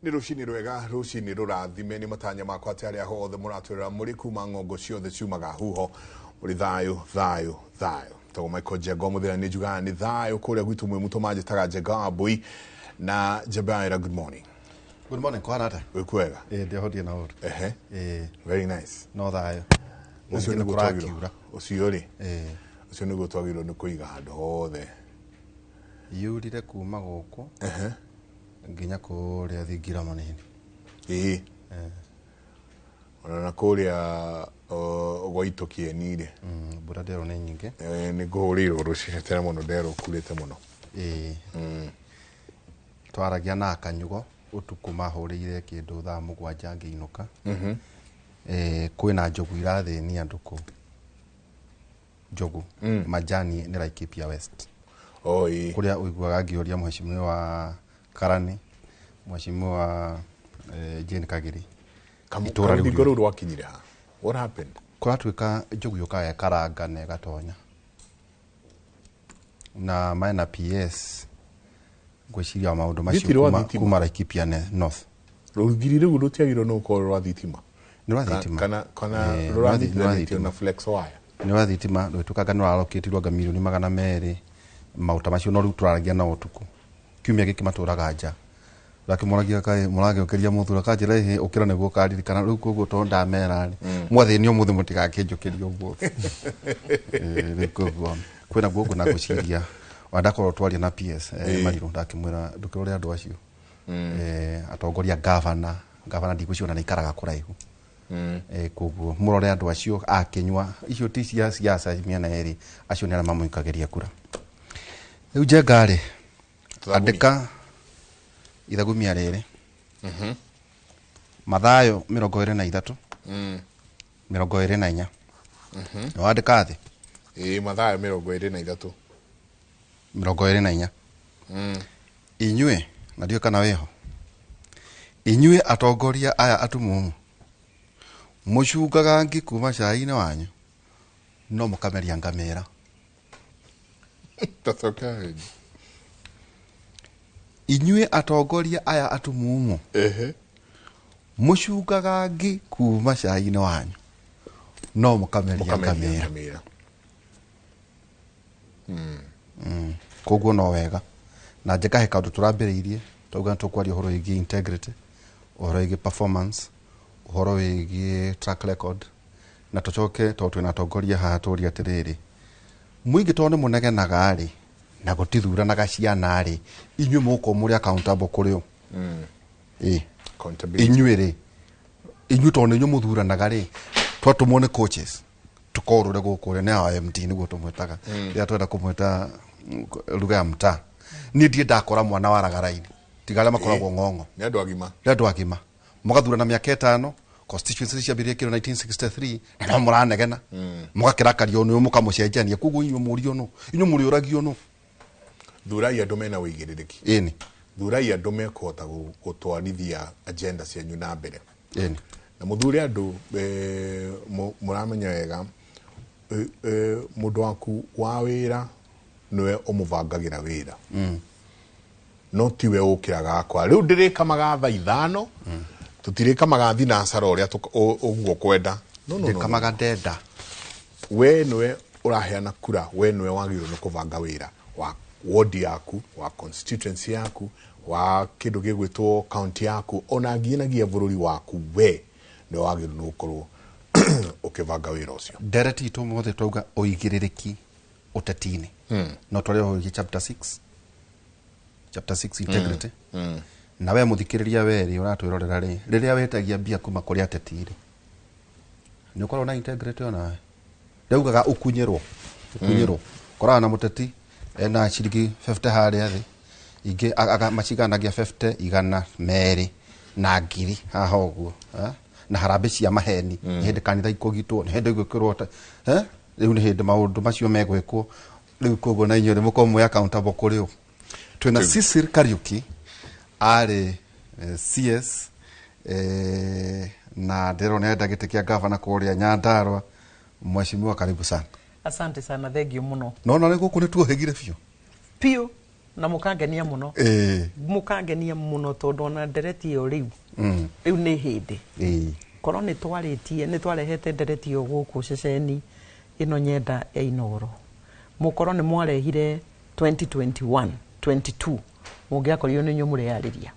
Ni rucini rwega rucini rurathime ni matanya makwa atari aho othe muratwira muri kuma ngongo ciothe ciumaga huho muri thayo to Michael Jego muthira ni juga ni thayo kuria gwitu mwe muto manje tagajega abui na Jabaira. Good morning. Good morning, Kwanata. Wekwega? Ndio hodi na hodi. Very nice. No thayo. Ucio ni gutwagira. Ucio ri? Ucio ni gutwagira ni kuiga handu hothe. Yurire kuma guku. Nginya kuria thingira manini. Ona kuria goito kienire. Bura dero ni nyinge. Ni guhuriro rucitera muno dero kurite muno. Twaragia na akanyugo utuku mahurire kindu thaa mugwanja ngiinuka. Kwina njogu irathi ni anduku. Njogu majani ni Laikipia West. Kuria uiguaga ngioria mheshimiwa wa Karani, mheshimiwa wa Jane Kagiri. Itora rigoro rwakinyire ha. What happened? Kuratwika njogu yokaya karanga ne gatonya. Na maina PS gwiciria maundu macio kuma Laikipia North. Rugirire rutiagiro no ko rwa thitima. Ni rwa thitima. Kana rwa thitima na flex wire. Ni rwa thitima rwitukaga no allocatirwa ga milioni 200 mauta macio no ruturagia na utuku. Kiumia giki maturaga nja. Rakimoragia kai murage okeria muthura kanjira he ukira neguo kariri kana riu koguo to ndamera mwathini omuthe mutigakinjukiria uguo. Koguo kwina gugu na guciria wandakoro twaria na PS mariru ndakimwira ndukirore andu acio atongoria governor ndiguciona na ikaraga kuraihu koguo murore andu acio akinywa icio ti cia siasa miana eri acio ni ara mamuikagiria kura riu jengari andika ithagumia riri mathayo 23 24 no andika thi mathayo 23 24 inyue na dio kana weho inyue atongoria aya atumumu mucugaga ngi kuma cai-ini wanyu no mukameria ngamera. That's okay. Inyue atongoria aya atumumu mucugaga ngi kuma cai-ini wanyu no mukameria ngamera. Koguo no wega na njeka he kaundu turambiriirie tuga tukwaria horo igi integrity, horo igi performance, horo igi track record na tucoke to twina atongoria haha turi atiriri muingi tone munegenaga ri na gutithura na gaciana ri inyue muko muri accountable kurio inyue ri inyue tone nyu muthuranaga ri twatumone coaches tukorure gukure na IMT niguo tumwetaga ya twenda kumweta ruga ya mta ni ndie ndakora mwana wa ragaraini tigala makoragwo ngongo ni andu agima mugathura na miaka 5 constituency cia biria kiro 1963 na muranegena mugakira kario ni mukamucenjania kugu inyu murio no inyu muri uragio no thurai andu mena Ũigĩrĩrĩki ini thurai andu mekota gutwarithia agenda cia nyu na mbere ini na muthuri andu muramenya wega mundu waku wa wira niwe umuvangagira wira no tiwe ukiraga kwa riu ndirikamaga tha 5 tutirikamaga thinasara uria uguo kwenda no kamaga ndenda we niwe uraheana kura we niwe wagirwo ni kuvanga wira wa ward yaku wa constituency yaku wa kindu gigwitwo county yaku ona nginagia bururi waku we ni wagirwo ni ukorwo ukivanga wira ucio dereti to mothe twauga Ũigĩrĩrĩki Ũteti-Inĩ no twaria ho chapter 6 integrity na we muthikiriria weri uratwirorera ri riria wetagia bia kuma kuri ateti ri ni ukorwo na integrity ona ndaugaga ukunyirwo korana na muteti ena ciringi 50 haria thi ingi maciganagia 50 igana meri na ngiri haha uguo na harambe cia maheni hindi kanitha ikugitwo ni hindi gwikirwo riu ni hindi maundu macio megwikwo riu koguo na inyo rimuko mu accountable kuri u twina Sicily Kariuki ari CS na ndero nenda gitikia governor kuria Nyandarua. Mheshimiwa, karibu sana. Asante sana, thank you muno. No guku ni tuohegire biu na mukangenia muno mukangenia muno tondu na ndereti yo riu ni hindi korwo ni twaritie ni twarehete ndereti yo guku ceceni ino nyenda ya Inoro mukorwo ni mwarehire 2021 22 mungiakorio ni nyumure yariria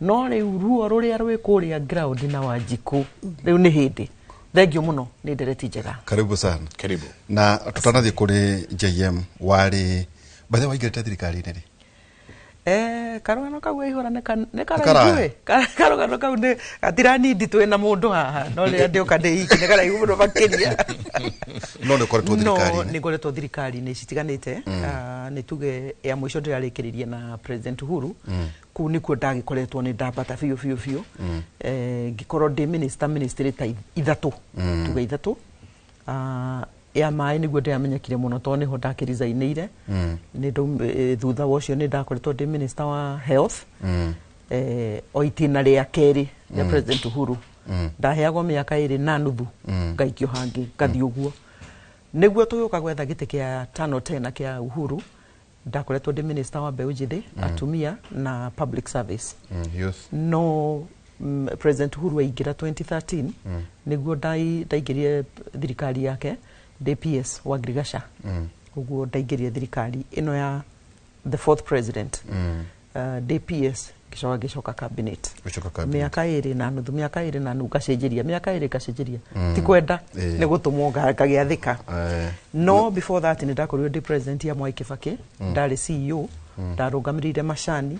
no riu ruo ruria rwi kuria ground na Wanjiku riu ni hindi thengio muno ni ndereti njega karibu sana Karibu. na tutanathie kuri JM wari bathe waigirite thirikari-inĩ rĩ karugano kau ihora ne karaigue karugano kau ne gatirani nditwe na mundu haha no ria ndioka ndiki ne karaigu muno makiria no ne koretwo thirikari no ni koretwo thirikari ni citiganite ni tuge ya mwisho ndirarikiririe na President Uhuru ku nikuo ndagikoretwo ni ndambata fiu ngikorwo ndi ministry ta ithatu tuge ithatu ya mai niguo ndiamenyekire muno to niho ndakirizainire ni thutha wocio ni ndakoretwo ndi minister wa health o itina ria keri ya President Uhuru ndaheagwo miaka 2 na nuthu ngaikio hangi ngathi uguo niguo tuyuka gwetha giti kia tano tena kia Uhuru ndakoretwo ndi minister wa mbeu njithi atumia na public service no President Uhuru aingira 2013 niguo ndaigirie thirikari yake DPS wa Grigasha uguo ndaigirie thirikari ino ya the fourth president DPS gicoka cabinet miaka 2 na nuthu miaka 2 na nuthu gacenjeria miaka 2 gacenjeria ti kwenda ni gutumwo gagiathika no before that ni ndakorirwo ndi president ya Mwai Kibaki ndari CEO ndarungamirire macani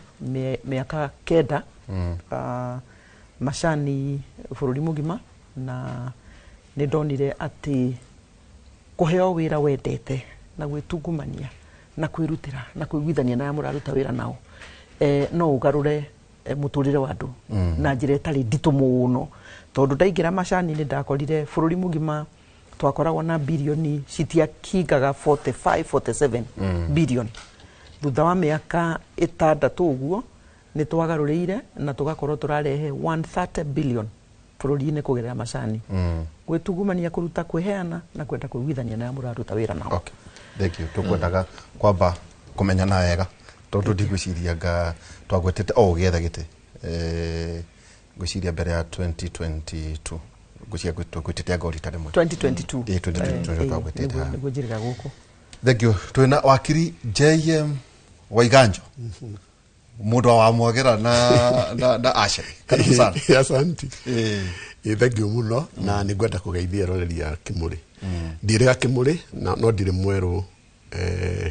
miaka 9 macani bururi mugima na ni ndonire ati kuheo wira wendete na gwitungumania na kwirutira na kuiguithania na muraruta wira nao no ugarure muturire wa andu na njira itari nditu muno tondu ndaigira macani ni ndakorire bururi mugima twakoragwo na bilioni citiakingaga 47 bilioni thutha wa miaka 6 uguo ni twagarurire na tugakorwo turarehe 130 billion bururi-ini kugerera macani gwitungumania kuruta kwiheana na kwenda kuiguithania na muraruta wira nao. Okay, thank you. Tukwendaga kwamba kumenyana wega tondu ndigwicirianga twagwetete gietha giti gwiciria mbere ya 2022 gwitete ngori tare mu 2022 2022 twagwetete niguo njiriga guku. Thank you. Twina wakiri JM Waigajo mundu wa mwogera na Ashe karibu sana. Asante. Thank you muno na nigwenda kugeithia roreri ya Kimuri ndirega Kimuri no ndire mweru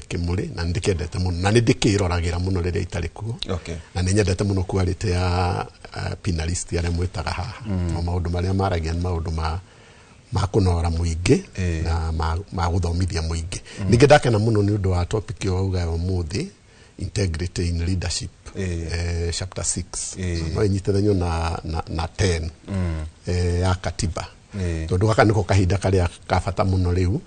Kimuri na ndikendete muno na ndikiragira muno riria itari kuo na ninyendete muno quality ya pinalist ya mwetaga haha maundu maria maragia maundu ma kunora muingi na ma guthomithia muingi ninge ndakena muno ni undu wa topic yo uga umuthi integrity in leadership chapter 6 no inyitithanio na 10 ya katiba tondu gaka niko kahinda karia kabata muno riu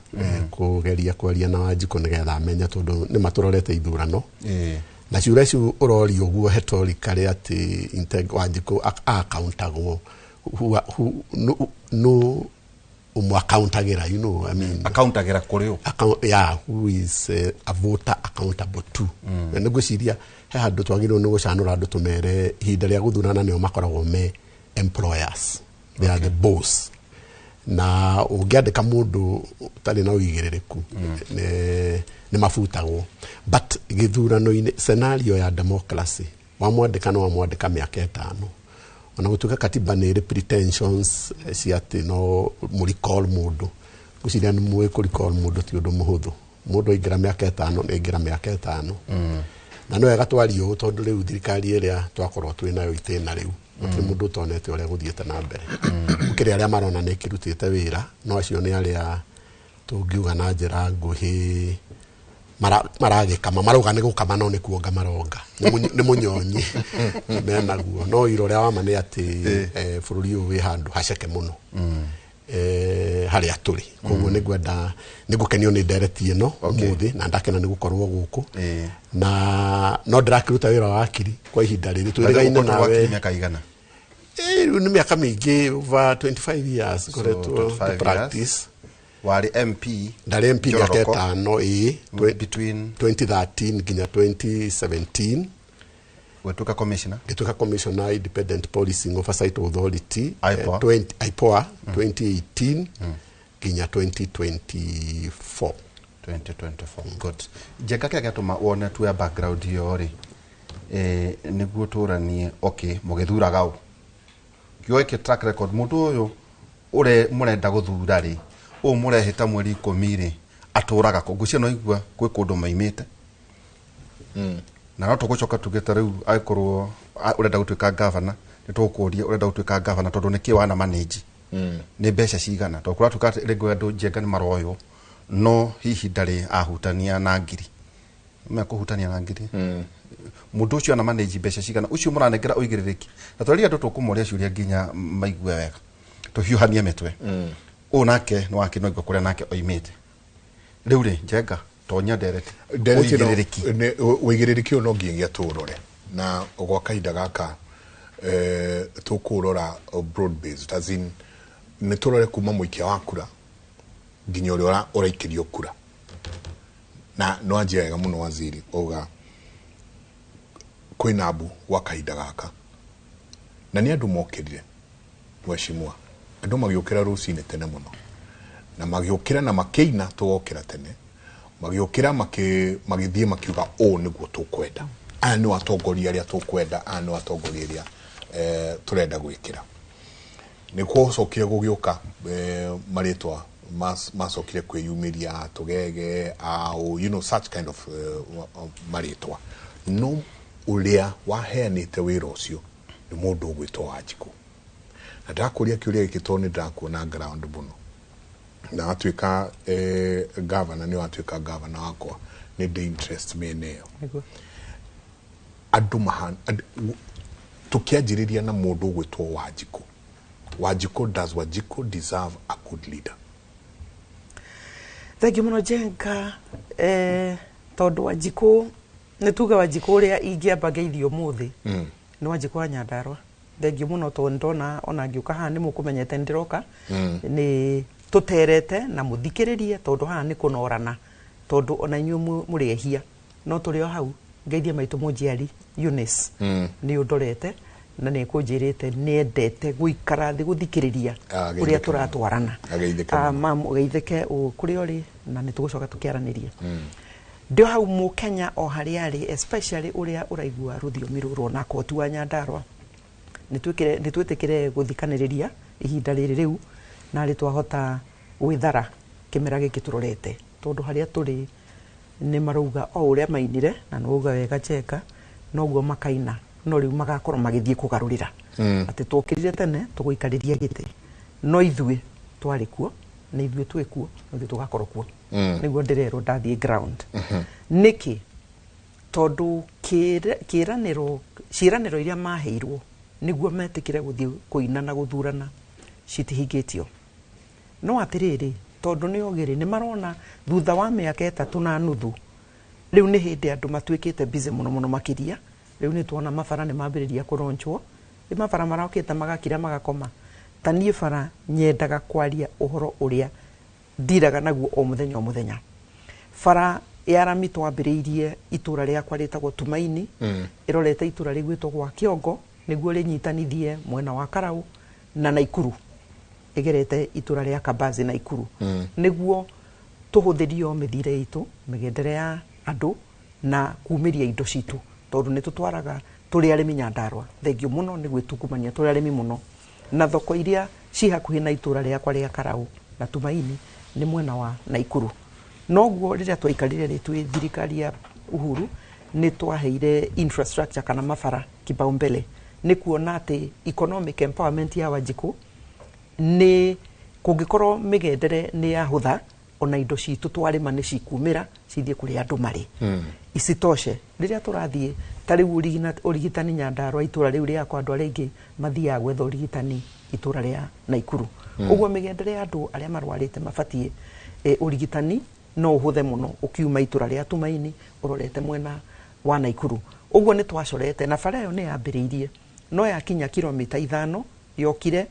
kugeria kwaria na Wanjiku nigetha amenya tondu ni maturorete ithurano na ciura icio urori uguo hetorikari ati Wanjiku accountagwo no accountagera, you know, I mean accountagera kuri who is a voter accountable to na ngwiciria he handu twagirwo ni gucanura andu tumere ihinda ria guthurana nio makoragwo me employers, they are the boss na ungiandika mundu tari na uigiririku ni mafutagwo but githurano-ini scenario ya democracy wa mwandika no wa mwandika miaka 5 ona gutuka katiba ni pretensions ciati no recall mundu guciria ni mwe ku recall mundu ti undu muhuthu mundu ingira miaka 5 ni ingira miaka 5 na no wega twario tondu riu thirikari iria twakorwo twinayo itena riu muti mundu tonete uria guthiete na mbere ukiri aria marona ni kirutite wira no acio ni aria tungiuga na njira nguhi maragikama maruga ni gukama no ni kuonga maronga ni munyonyi menaguo no iroria wa mane ati bururi uyu wi handu haceke muno hari aturi koguo ni gwenda ni gukenio ni ndereti ino muthi na ndakena ni gukorwo guku na no ndirakiruta wira wa akiri kwa ihinda riri twirigaine nawe miaka igana ni miaka mingi over 25 years goretwo to practice wari MP ndarĩ MP miaka ĩtano between 2013 nginya 2017 wetuka commissioner gĩtuĩka commissioner independent policing oversight authority IPOA 2018 nginya 2024 good jeka kĩa gatũma wone tu ya background yo ri nĩguo tũranie okay mũgĩthuraga u kĩoike track record mũndũ ũyũ mũrenda gũthura rĩ mũrehĩta mweri 10 rĩ atũraga kũ ngũcio no igua kwĩ kũndũ maimĩte na no tũgũcoka tugĩta rĩu aikorwo ũrenda gũtuĩka governor nĩ tũkũria ũrenda gũtuĩka governor tondũ nĩ kĩwana manage nĩ mbeca cigana tondũ kũra tuka rĩngwe andũ njenga nĩ maroyo no hihi ndarĩ ahutania na ngiri kũhutania na ngiri mũndũ ũcio ana manage mbeca cigana ũcio mũranengera ũigĩrĩrĩki na twarĩ andũ tũkũmoria ciũria nginya maigue wega tũhiũhanie mĩtwe nake no akinoigua kũrĩa nake oimĩte rĩu rĩ njenga tonya ndereti ũigĩrĩrĩki no nginya tũrore na gwa kahinda gaka tũkũrora broad based as in nĩ tũrore kuma mũikia wa kura nginya ũrĩa ũraikĩrio kura na no anjia wega mũno waziri oga kwĩna abu gwa kahinda gaka na nĩ andũ mokĩrire mheshimiwa andũ magĩũkĩra rũcinĩ tene mũno na magĩũkĩra na makĩina tũgokĩra tene magĩũkĩra magĩthiĩ makiuga nĩguo tũkwenda aya nĩ atongoria arĩa tũkwenda aya nĩ atongoria arĩa tũrenda gwĩkĩra nĩ gũcokire gũgĩũka marĩtwa macokire kwĩyumĩria tũgege such kind of marĩtwa no ũrĩa waheanĩte wĩra ũcio nĩ mũndũ ũgwĩtwo Wanjikũ na ndakũria kĩũria gĩkĩ tondũ nĩ ndakuona ground mũno na atuĩka governor nĩ watuĩka governor wakwa nĩ ndĩ interest mĩena ĩyo andũ tũkĩanjĩrĩria na mũndũ ũgwĩtwo Wanjikũ does Wanjikũ deserve a good leader? Thank you mũno Jenga tondũ Wanjikũ nĩ tuga Wanjikũ ũrĩa ingĩamba geithio mũthĩ nĩ Wanjikũ wa Nyandarua thank you mũno tondũ ndona ona ngĩũka haha nĩ mũkũmenyete ndĩroka nĩ tũterete na mũthikĩrĩrie tondũ haha nĩ kũnorana tondũ ona inyuĩ mũrĩehia no tũrĩ o hau ngeithia maitũ mũnjiari Eunice nĩ ũndorete na nĩ kũnjĩrĩte nĩ endete gũikara thĩ gũthikĩrĩria ũrĩa tũratwarana geithĩke kũrĩ ũrĩ na nĩ tũgũcoka tũkĩaranĩria ndio hau Mũkenya o harĩa arĩ especially ũrĩa ũraigua rũthiomi rũrũ na koti wa Nyandarua nĩ twĩtĩkĩre gũthikanĩrĩria ihinda rĩrĩ rĩu na rĩ twahota gwĩthara kĩmera gĩkĩ tũrorete tondũ harĩa tũrĩ nĩ marauga o ũrĩa mainire na nouga wega Cheka noguo makaina no rĩu magakorwo magĩthiĩ kũgarũrĩra atĩ twokĩrire tene tũgũikarĩria gĩtĩ no ithuĩ twarĩ kuo na ithuĩ twĩ kuo no ithuĩ tũgakorwo kuo nĩguo ndĩrerwo ndathiĩ ground nĩkĩ tondũ ciĩranĩro iria maheirwo nĩguo metĩkĩre gũthiĩ kũina na gũthurana citihingĩtio no atĩrĩrĩ tondũ nĩ ogĩrĩ nĩ marona thutha wa mĩaka 3.5 rĩu nĩ hĩndĩ andũ matuĩkĩte busy mũno makĩria rĩu nĩ tuona mabara nĩ mambĩrĩria kũronchwo nĩ mabara marokĩte magakira magakoma ta niĩ bara nyendaga kwaria ũhoro ũrĩa ndiraga naguo o mũthenya bara ya rami twambĩrĩirie itũra rĩakwa rĩtagwo Tumaini ĩrorete itũra rĩgwĩtwo gwa Kĩongo nĩguo rĩnyitanithie mwena wa Karau na Naikuru ĩgerete itũra rĩa Kabazi Naikuru nĩguo tũhũthĩrio mĩthire itũ mĩgendere ya andũ na kumĩria indo citũ tondũ nĩ tũtwaraga tũrĩ arĩmi Nyandarua thengio mũno nĩ gwĩtungumania tũrĩ arĩmi mũno na thoko iria ci hakuhĩ na itũra rĩakwa rĩa Karau na Tumaini nĩ mwena wa Naikuru noguo rĩrĩa twaikarire rĩ twĩ thirikari ya Uhuru nĩ twaheire infrastructure kana mabara kipaumbele nĩ kuona atĩ economic empowerment ya Wanjikũ nĩ kũngĩkorwo mĩgendere nĩ yahũtha ona indo citũ twarĩma nĩ cikumĩra cithiĩ kũrĩa andũ marĩ isitoshe rĩrĩa tũrathiĩ ta rĩu ũrigitani Nyandarua itũra rĩu rĩakwa andũ arĩa aingĩ mathiaga gwetha ũrigitani itũra rĩa Naikuru ũguo mĩgendere ya andũ arĩa marwarĩte mabatiĩ ũrigitani no ũhũthe mũno ũkiuma itũra rĩa Tumaini ũrorete mwena wa Naikuru ũguo nĩ twacorete na bara ĩyo nĩ yambĩrĩirie no yakinya kilomita 5 yokire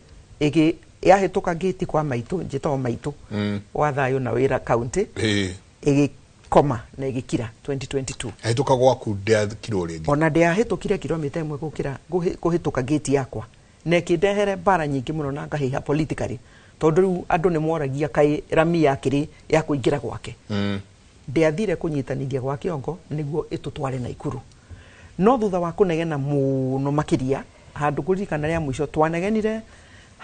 yahĩtũka gate kwa maitũ njĩtagwo maitũ wa thayũ na wĩra county ĩgĩkoma na ĩgĩkira 2022 ahĩtũka gwaku ndĩakirwo rĩngĩ ona ndĩahĩtũkire kilomita ĩmwe kũhĩtũka gate yakwa na ĩkĩndehere mbara nyingĩ mũno na ngahĩha politically tondũ rĩu andũ nĩ moragia kaĩ rami yakĩrĩ ya kũingĩra gwake ndĩathire kũnyitanithia gwa kĩongo nĩguo ĩtũtware Naikuru no thutha wa kũnegena mũno makĩria handũ kũririkana rĩa mũico twanegenire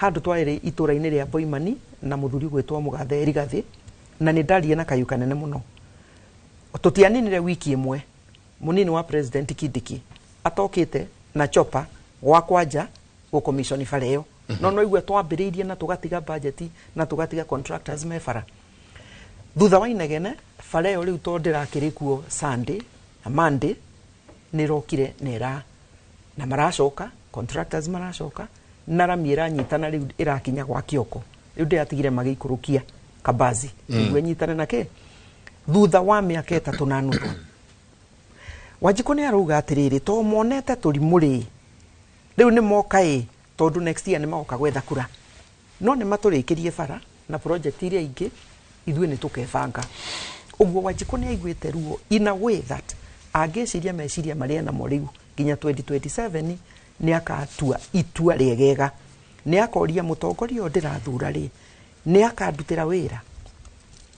handũ twarĩ itũra-inĩ rĩa Boimani na mũthuri gwĩtwo Mũgathe Erigathĩ na nĩ ndarie na kayu kanene mũno tũtianinire wiki ĩmwe mũnini wa president Kidiki atokĩte na chopa gwa kwanja gũkomishoni bara ĩyo no noigua twambĩrĩirie na tũgatiga budget na tũgatiga contractors mebara thutha wa inegene bara ĩyo rĩu to ndĩrakĩrĩ kuo Sunday na Monday nĩrokire nera na maracoka contractors maracoka na rami ĩranyitana rĩu ĩrakinya gwa Kioko rĩu ndĩratigire magĩikũrũkia Kabazi nĩguo nyitane nake thutha wa mĩaka 3 na nuthu Wanjikũ nĩ arauga atĩrĩrĩ to monete tũrimũ rĩu nĩ moka tondũ next year nĩ magoka gwetha kura no nĩ matũrĩkĩrie bara na project iria ingĩ ithuĩ nĩ tũkebanga ũguo Wanjikũ nĩ aiguĩte ruo in a way that angĩciria meciria marĩa namo rĩu nginya 2027 nĩ akatua itua rĩegega nĩ akoria mũtongoria ũyũ ndĩrathura nĩ akandutĩra wĩra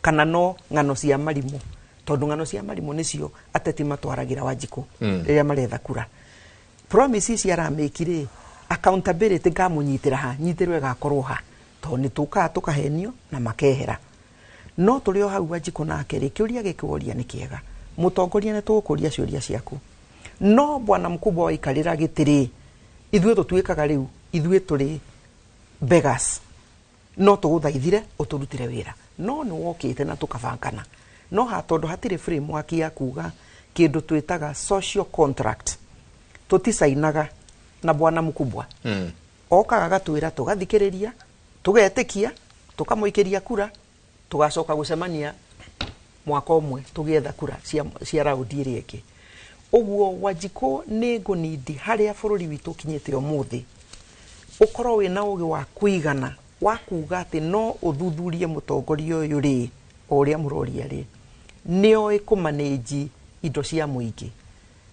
kana no ng'ano cia marimũ tondũ ng'ano cia marimũ nĩcio ateti matwaragĩra Wanjikũ rĩrĩa maretha kura promises aramĩkire accountability ngamũnyitĩra ha nyitĩrwe gakorwo ha tondũ nĩ tũkaga tũkahenio na makehera no tũrĩ o hau Wanjikũ nake kĩũria gĩkĩworia nĩ kĩega mũtongoria nĩ tũgũkũria ciũria ciaku no bwana mkubwa waikarĩra gĩtĩrĩ ithuĩ tũtuĩkaga rĩu ithuĩ tũrĩ beggars no tũgũthaithire ũtũrutire wĩra no nĩ wokĩte na tũkabangana no tondũ hatirĩ framework ya kuga kĩndũ twĩtaga social contract tũticainaga na bwana mkubwa okaga gatwĩra tũgathikĩrĩria tũgetĩkia tũkamũikĩria kura tũgacoka gũcemania mwaka ũmwe tũgĩetha kura cia raundi ĩrĩa ĩngĩ ũguo Wanjikũ nĩ ngũnindi harĩa bũrũri witũ kinyĩte ũmũthĩ ũkorwo wĩna ũgĩ wa kũigana wa kuga atĩ no ũthuthurie mũtongoria ũyũ ũrĩa mũroria nĩoĩ kũmanĩnji indo cia mũingĩ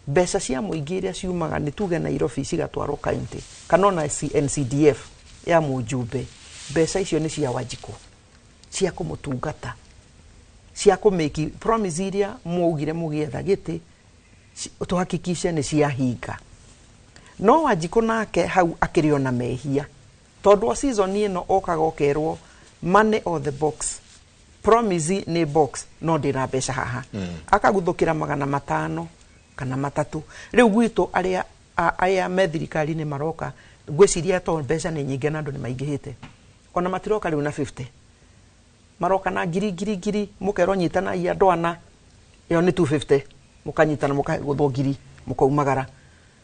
mbeca cia mũingĩ iria ciumaga nĩ tuge Nairobi cigatwarwo kaunti kana na NCDF ya mũjumbe mbeca icio nĩ cia Wanjikũ cia kũmũtungata cia kũmĩki promise iria mwaugire mũgĩetha gĩtĩ tũhakikishe nĩ cia hinga no Wanjikũ nake hau akĩrĩ ona mehia tondũ o season ĩno okaga okerwo money on the box promise nĩ box no ndĩra mbeca haha akaguthũkĩra 500 kana 300 rĩu gwitũ arĩa me thirikari-inĩ maroka ngwĩciria to mbeca nĩ nyingĩ na andũ nĩ maingĩhĩte ona matiroka rĩu na 50 maroka na ngiri mũkerwo nyitana ia ndwana ĩyo nĩ 250 mũkanyitana mũkagũthwo ngiri mũkaumagara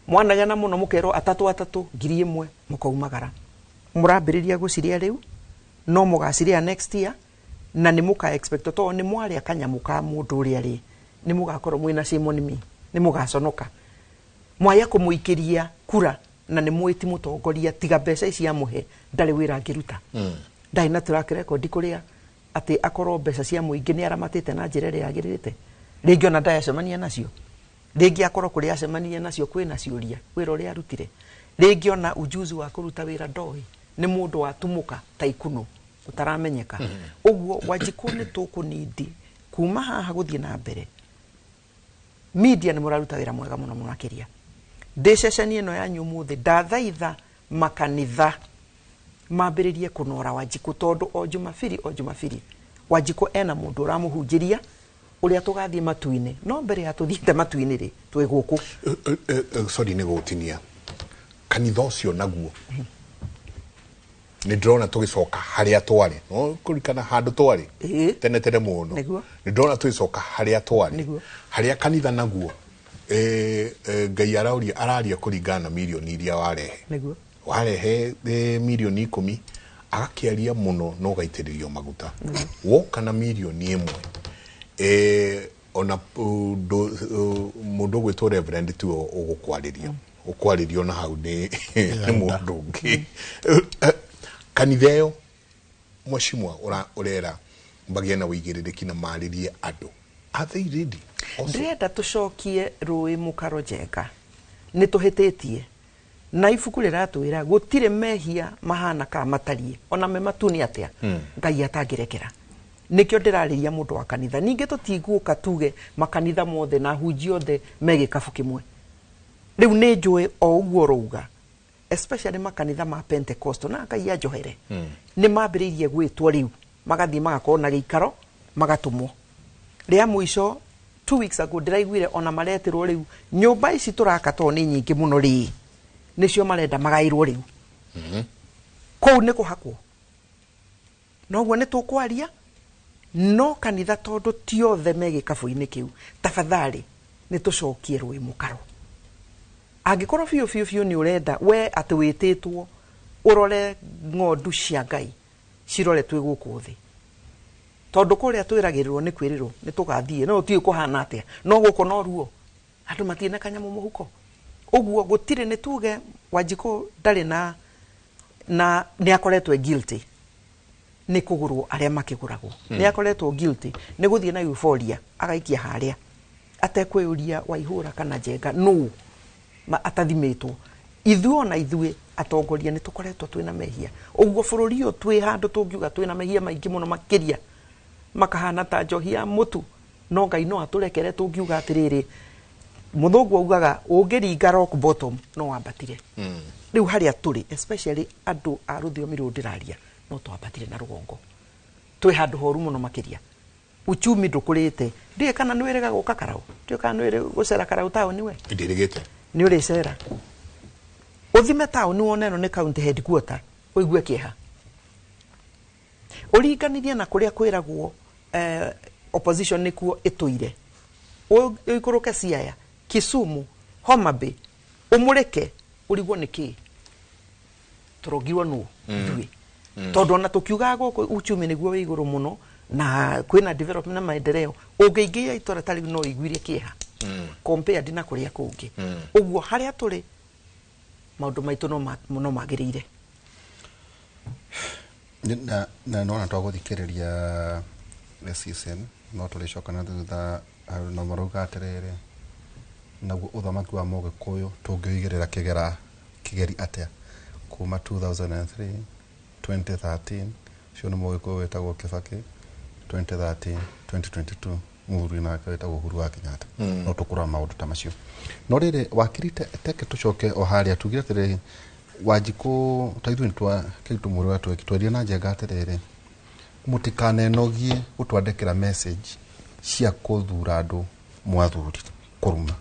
mwanagana mũno mũkerwo atatũ ngiri 1 mũkaumagara mũrambĩrĩria gũciria rĩu no mũgaciria next year na nĩ mũka expect to nĩ mwarĩa kanyamũ ka mũndũ ũrĩa nĩ mũgakorwo mwĩna shame on me nĩ mũgaconoka mwaya kũmũikĩria kura na nĩ mwĩti mũtongoria tiga mbeca ici amũhe ndarĩ wĩra angĩruta ndarĩ na track record kũrĩa atĩ akorwo mbeca cia mũingĩ nĩ aramatĩte na njĩra ĩrĩa yagĩrĩte rĩngĩ ona ndayacemania nacio rĩngĩ akorwo kũrĩa acemania nacio kwĩna ciũria wĩra ũrĩa arutire rĩngĩ ona ujuzi wa kũruta wĩra ndoĩ nĩ mũndũ watumuka ta ikunũ utaramenyeka ũguo Wanjikũ nĩ tũkũnindi kuma haha gũthiĩ na mbere media nĩ mũraruta wĩra mwega mũno makĩria ndĩceceni ĩno yanyu mũthĩ ndathaitha makanitha mambĩrĩrie kũnora Wanjikũ tondũ o Jumabiri Wanjikũ ena mũndũ ũramũhunjĩria ũrĩa tũgathiĩ matu-inĩ no mbere ya tũthiĩte matu-inĩ twĩ gũkũ sorry nĩ gũtinia kanitha ũcio naguo nĩ ndĩrona tũgĩcoka harĩa twarĩ no kũrikana handũ twarĩ tene mũno nĩ ndĩrona tũgĩcoka harĩa twarĩ harĩa kanitha naguo Ngai araria kũringana na mirioni iria warehe mirioni 10 agakĩaria mũno no gaitĩrĩrio maguta woka na mirioni 1 ona mũndũ gwĩtwo reverend tu ũgũkwarĩrio na hau nĩ mũndũ ũngĩ kanitha ĩyo mweshimwa urera mbagie na ũigĩrĩrĩki na marĩrie andũ, are they ready? Ndĩrenda tũcokie rũĩ mũkaro Njenga, nĩ tũhĩtĩtie na ibuku rĩratwĩra gũtirĩ mehia mahana ka matariĩ ona me matuni atĩa Ngai atangĩrekera. Nikio ndĩrarĩria mũndũ wa kanitha, ningĩ tũtigũka tuge makanitha mothe na hunjia othe megĩkabu kĩmwe. Rĩu nĩ njũĩ o ũguo rouga, especially makanitha ma Pentecost na Ngai anjohere nĩ mambĩrĩirie gwĩtwo rĩu magathiĩ magakorwo na gĩikaro magatũmwo. Rĩa mũico 2 weeks ago ndĩraiguire ona mareterwo rĩu nyũmba ici tũraka to nĩ nyingĩ mũno rĩ nĩcio marenda magaĩrwo rĩu. Kũu nĩ kũhakwo. Noguo nĩ tũkwaria no kanitha tondũ ti othe megĩkabu-inĩ kĩu, tafadhali nĩ tũcokie rũĩ mũkaro. Angĩkorwo biũ nĩ ũrenda we atĩ wĩtĩtwo ũrore ng'ondu cia Ngai cirore twĩ gũkũ thĩ, tondũ kũrĩa twĩragĩrĩrwo nĩ kwĩrĩrwo nĩ tũgathiĩ no tiĩ kũhana atĩa, no gũkũ no ruo andũ matiĩ na kanyamũ mũhuko. Ũguo gũtirĩ nĩ tuge Wanjikũ ndarĩ na nĩ akoretwo guilty nĩ kũgũrwo arĩa makĩgũragwo, nĩ akoretwo guilty nĩ gũthiĩ na euphoria agaikia harĩa atekwĩũria Waihũra kana Njenga no atathimĩtwo. Ithuĩ na ithuĩ atongoria nĩ tũkoretwo twĩna mehia. Ũguo bũrũri ũyũ twĩ handũ tũngiuga twĩna mehia maingĩ mũno makĩria makahana ta njohi ya mũtu, no Ngai no atũrekere tũngiuga atĩrĩrĩ mũthũngũ augaga ũngĩringa rock bottom no wambatire. Rĩu harĩa tũrĩ especially andũ a rũthiomi rũu ndĩraria no twambatire na rũgongo, twĩ handũ horu mũno makĩria. Uchumi ndũkũrĩte, ndiĩ kana nĩ wĩrĩga gũka Karaũ, ndiĩ kana nĩ wĩrĩga gũcera Karaũ taũni we ndirĩgĩte nĩ ũrĩcera ũthime taũni wone ĩno nĩ county headquarter ũigue kĩeha ũringanirie na kũrĩa kwĩragwo opposition nĩkuo ĩtũire ũikũrũke Siaya, Kisumu, Homa Bay ũmũrĩke ũrigwo nĩkĩ tũrogirwo nũ ithuĩ tondũ ona tũkiuga gũkũ uchumi nĩguo wĩ igũrũ mũno na kwĩna development na maendeleo ũngĩingĩia itũra tarĩ no iguirie kĩeha compared na kũrĩa kũngĩ. Ũguo harĩa tũrĩ maũndũ maitũ no magĩrĩire na no twagũthikĩrĩria season no tũrĩcoka na thutha no marauga atĩrĩrĩ naguo ũthamaki wa Mũgĩkũyũ tũngĩigĩrĩra kĩgeri atĩa kuma 2003 2013 cio nĩ Mũgĩkũyũ wĩtagwo Kĩbakĩ 2013 2022 mũthuri nake wĩtagwo Uhuru wa Kenyatta. No tũkũrora maũndũ ta macio no rĩrĩ wakiri teke tũcoke o harĩa tugire atĩrĩrĩ Wanjikũ ta ithuĩ twa kĩritũ mũrũ wa twĩkitweria na Njenga atĩrĩrĩ mũtikanenogie gũtwandĩkĩra message cia kũthura andũ mwathuri kũruma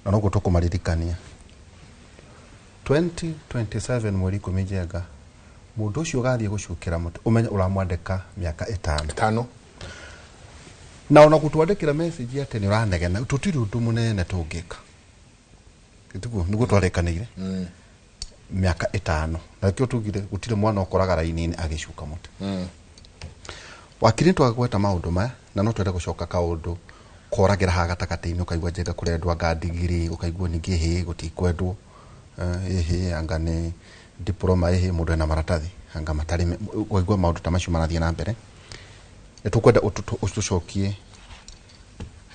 na noguo tũkũmaririkania 2027 mweri 10 Njenga mũndũ ũcio ũgathiĩ gũcukĩra mũtĩ ũmenye ũramwandĩka mĩaka 5 na ona gũtwandĩkĩra message atĩ nĩ ũranegena tũtirĩ ũndũ mũnene tũngĩka gĩtugu nĩguo twarĩkanĩire mĩaka 5 na kĩo tugire gũtirĩ mwana ũkoraga raini-inĩ agĩcuka mũtĩ. Wakiri twagweta maũndũ maya na no twende gũcoka kaũndũ koragĩra ha gatagatĩ-inĩ ũkaigua Njenga kũrendwo anga ndigiri ũkaigua ningĩ hĩ gũtikwendwo anga nĩ diploma mũndũ ena maratathi anga matarĩ ũkaigua maũndũ ta macio marathiĩ na mbere. Tũkwenda ũtũcokie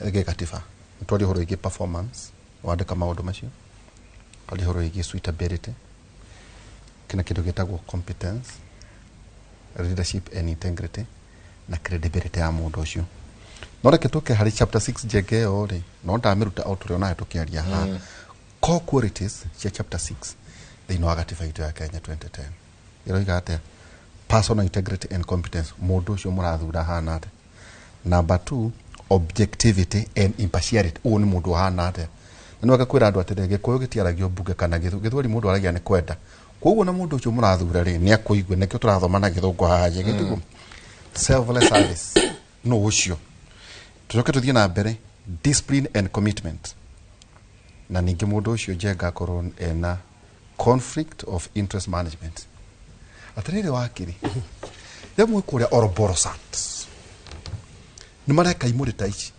gĩgatiba twarĩ ũhoro wĩgiĩ performance wandĩka maũndũ macio harĩ ũhoro wĩgiĩ suitability kĩna kĩndũ gĩtagwo competence, leadership and integrity na credibility ya mũndũ ũcio. No reke tũke harĩ chapter 6 Njenga ĩyo rĩ no ndamĩruta o tũrĩ onayo tũkĩaria ha core qualities cia chapter 6 thĩinĩ wa gatiba itũ ya Kenya 2010 ĩroiga atĩa personal integrity and competence mũndũ ũcio mũrathura hana atĩa. Number 2 objectivity and impartiality ũũ nĩ mũndũ hana atĩa na nĩwaga kwĩra andũ atĩrĩ Gĩkũyũ gĩtiaragio mbunge kana Gĩthweri mũndũ aragia nĩ kwenda koguo na mũndũ ũcio mũrathura rĩ nĩ akũigua nĩkĩo tũrathoma na Gĩthũngũ haha gĩtugu selfless service no ũcio tũcoke tũthiĩ na mbere discipline and commitment na ningĩ mũndũ ũcio Njenga akorwo ena conflict of interest management. Atĩrĩrĩ wakiri yamwe kũrĩa Oroborosat nĩ mareka imũrĩ ta ici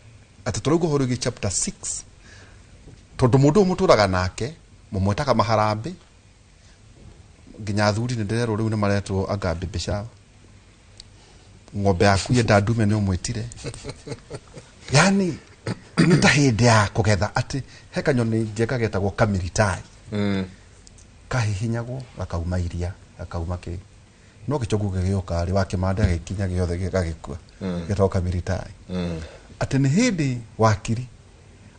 atĩ tũrauga ũhoro wĩgiĩ chapter 6 tondũ mũndũ mũtũraga nake mũmwĩtaga Maharambĩ nginya athuri nĩ ndĩrerwo rĩu nĩ maretwo anga bibica ng'ombe yaku yenda ndume nĩ ũmwĩtire yani nĩ ta hĩndĩ ya kũgetha atĩ he kanyoni njega getagwo kamiritai kahihinyagwo gakauma iria gakauma kĩ no gĩchogu gĩgĩũka rĩ wakĩmanda gĩkinya gĩothe gĩgagĩkua gĩtagwo kamiritai atĩ nĩ hĩndĩ wakiri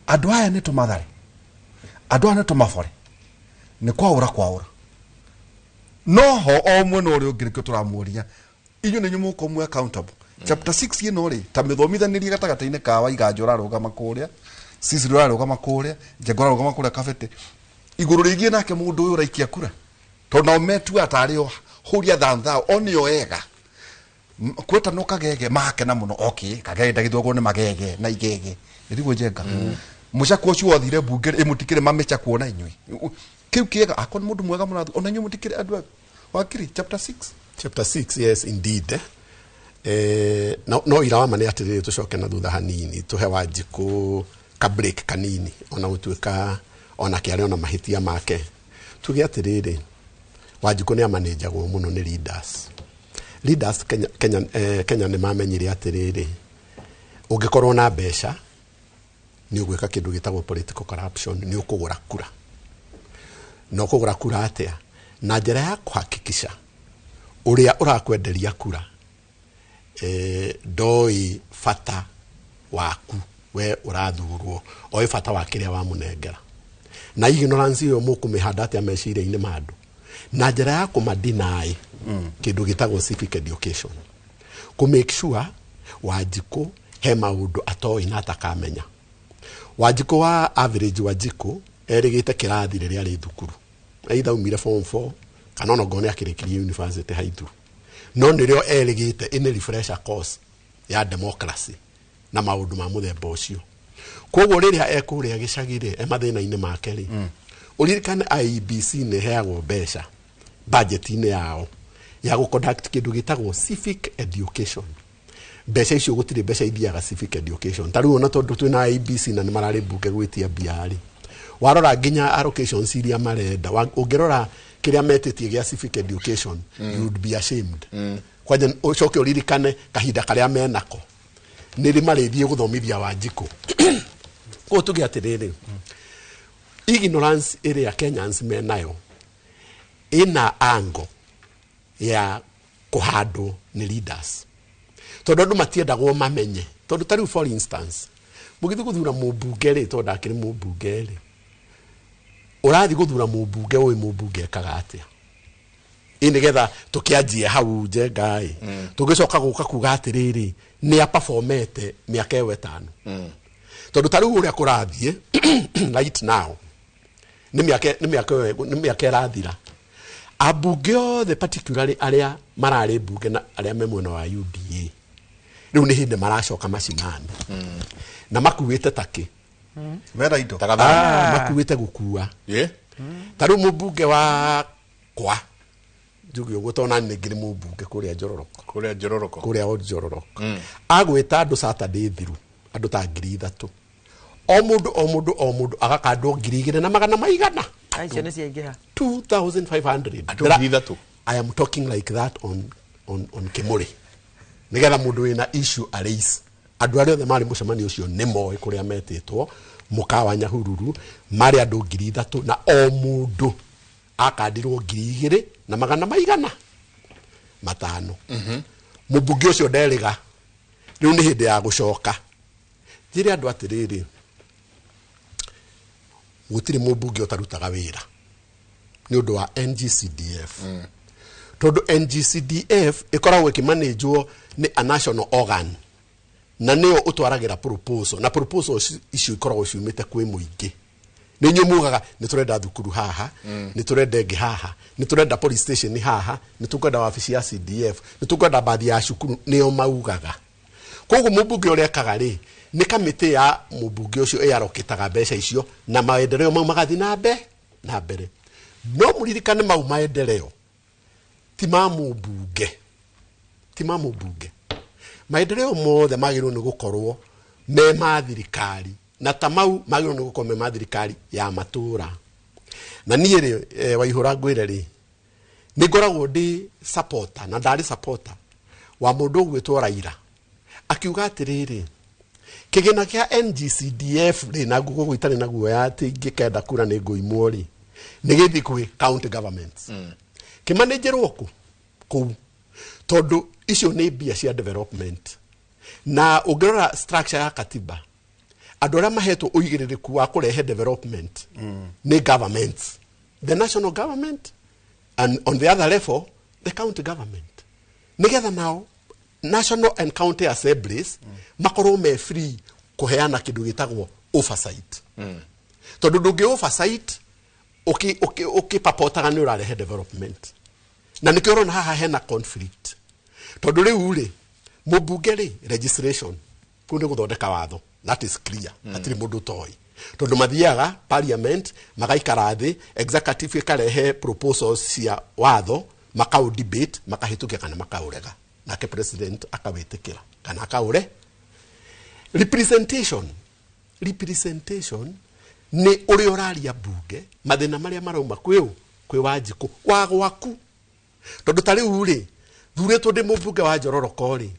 andũ aya nĩ tũmathare andũ aya nĩ tũmabore nĩ kwaũra no ho o mwena ũrĩa ũngĩ rĩkĩo tũramuoria inyuĩ nĩ nyuĩ mũkũmwe accountable chapter 6 ĩno rĩ ta mĩthomithanĩrie gatagatĩ-inĩ ka Waigajo ũrarũgama kũrĩa Sicily ũrarũgama kũrĩa Njengo ũrarũgama kũrĩa Kabete igũrũ rĩgiĩ nake mũndũ ũyũ ũraikia kura tondũ nao metua atarĩ o hũria thantha onio ega kweta no kagege makena mũno okay kagege ndagithogwo nĩ magege na igege nĩriguo Njenga mũcakwo ũcio wathire bunge ĩmũtikĩre mamecha kuona inyuĩ kiu kiega akon mũndũ mwega mũno ona inyuĩ mũtikĩre andũ wakiri chapter 6 yes indeed no ira wama nĩ atĩrĩrĩ tũcoke na thutha hanini tũhe Wanjikũ ka break kanini ona gũtuĩka ona kĩarĩ ona mahĩtia make tuge atĩrĩrĩ Wanjikũ nĩ amanĩjagwo mũno nĩ leaders Kenya nĩ mamenyire atĩrĩrĩ ũngĩkorwo na mbeca nĩ ũgwĩka kĩndũ gĩtagwo political corruption nĩ ũkũgũra kura no kũgũra kura atĩa na njĩra ya kũhakikisha ũrĩa ũrakwenderia kura ndoi bata waku we ũrathurwo oĩ bata wa kĩrĩa wa mũnengera na ignorance ĩyo mũkũmĩhanda atĩa meciria-inĩ ma andũ na njĩra ya kũmadeny kĩndũ gĩtagwo civic education make sure Wanjikũ he maũndũ atoĩ na atakamenya Wanjikũ wa average Wanjikũ erĩgĩte kĩrathi rĩrĩa rĩ thukuru either umire form 4 kana ona ngone akĩrĩkirie university haithu no nĩrĩo erĩgĩte in refresher course ya democracy na maũndũ ma mũthemba ũcio koguo rĩrĩa ekũrĩa gĩcagĩrĩ mathĩna-inĩ make rĩ ũririkane IEBC nĩ heagwo mbeca budget-inĩ yao ya gũconduct kĩndũ gĩtagwo civic education mbeca icio gũtirĩ mbeca ithiaga civic education tarĩu ona tondũ twĩna IEBC na nĩ mararĩ mbunge gwĩtia biarĩ warora nginya allocations iria marenda ũngĩrora kĩrĩa metĩtie gĩa civic education you would be ashamed kwanja ũcoke ũririkane kahinda karĩa menako nĩrĩ marĩthiĩ gũthomithia Wanjikũ ko tuge atĩrĩrĩ ignorance ĩrĩa Kenyans menayo ina ango ya kũhandwo nĩ leaders tondũ andũ matiendagwo mamenye tondũ tarĩu for instance mũgĩthiĩ gũthura mũmbunge rĩ tondũ akĩrĩ mũmbunge rĩ ũrathi gũthura mũmbunge ũĩ mũmbunge ekaga atĩa nĩgetha tũkĩanjie hau Njenga tũgĩcoka gũka kuga atĩrĩrĩ nĩ performete mĩaka ĩyo 5 tondũ tarĩu ũrĩa kũrathiĩ right now nĩ mĩaka ĩrathira ambunge othe particularly arĩa mararĩ mbunge na arĩa me mwena wa UDA rĩu nĩ hĩndĩ maracoka macinani na makuĩte takĩ mera indo makuĩte gũkua tarĩu mũmbunge wa kwa njugi ũguo tona nĩ ngĩrĩ mũmbunge kũrĩa Njororoko agwĩta andũ Saturday thiru andũ ta 3,000 o mũndũ agakandwo 2,200 aicio nĩ ciaingĩha 2,500 I am talking like that on Kimuri nĩgetha mũndũ wĩna issue arace andũ arĩa othe marĩ mũcemanio ũcio nĩ moĩ kũrĩa metĩtwo mũkawa Nyahururu marĩ andũ 3,000 na o mũndũ akandirwo 2,500 mũmbunge ũcio nderĩga rĩu nĩ hĩndĩ ya gũcoka njĩre andũ atĩrĩrĩ gũtirĩ mũmbunge ũtarutaga wĩra nĩ ũndũ wa NGCDF tondũ NGCDF ĩkoragwo ĩkĩmanĩjwo nĩ a national organ na nĩyo ũtwaragĩra proposal na proposal icio ikoragwo ciumĩte kwĩ mũingĩ nĩ inyuĩ mugaga nĩ tũrenda thukuru haha nĩ tũrenda ĩngĩ haha nĩ tũrenda police station haha nĩ tũkwenda wabici ya CDF nĩ tũkwenda bathi ya cukuru nĩyo maugaga koguo mũmbunge ũrĩa ekaga rĩ nĩ kamĩtĩ ya mũmbunge ũcio ĩaroketaga mbeca icio na maendeleo mau magathi na mbere no mũririkane mau maendeleo ti ma mũmbunge maendeleo mothe magĩrĩirwo nĩ gũkorwo me ma thirikari na tamau magĩrĩirwo nĩ gũkorwo me ma thirikari ya matũra na niĩ rĩ Waihũra ngwĩre rĩ ngoragwo ndi supporter na ndari supporter wa mundu gwitwo Raila akiuga atiriri kigina kia NGCDF ri na gugo gwitani na guoya ati ngikenda kura ni nguimwo ri ni githi kwi county governments kimanagerwo ku tondu icio ni bia cia development na ungirora structure ya katiba andu aria mahetwo uigiririku wa kurehe development ni governments, the national government and on the other level the county government. Nigetha now national and county assemblies makorwo me free kuheana kindu gitagwo oversight. Tondu ndungi oversight papotaga ni urarehe development. Na nikio rona haha hena conflict. Tondu riu ri mubunge ri registration kunde guthondeka watho, that is clear. Atiri mundu toy. Tondu mathiaga parliament magaikara thi, executive ikarehe proposals cia watho, makau debate, makahitukia kana makaurega. Nake president akawitikira kana akaure. Representation ni uri uraria bunge mathina maria marauma kwi Wanjiku wa gwaku. Tondu tari uri thuretwo ndi mubunge wa Njororoko ri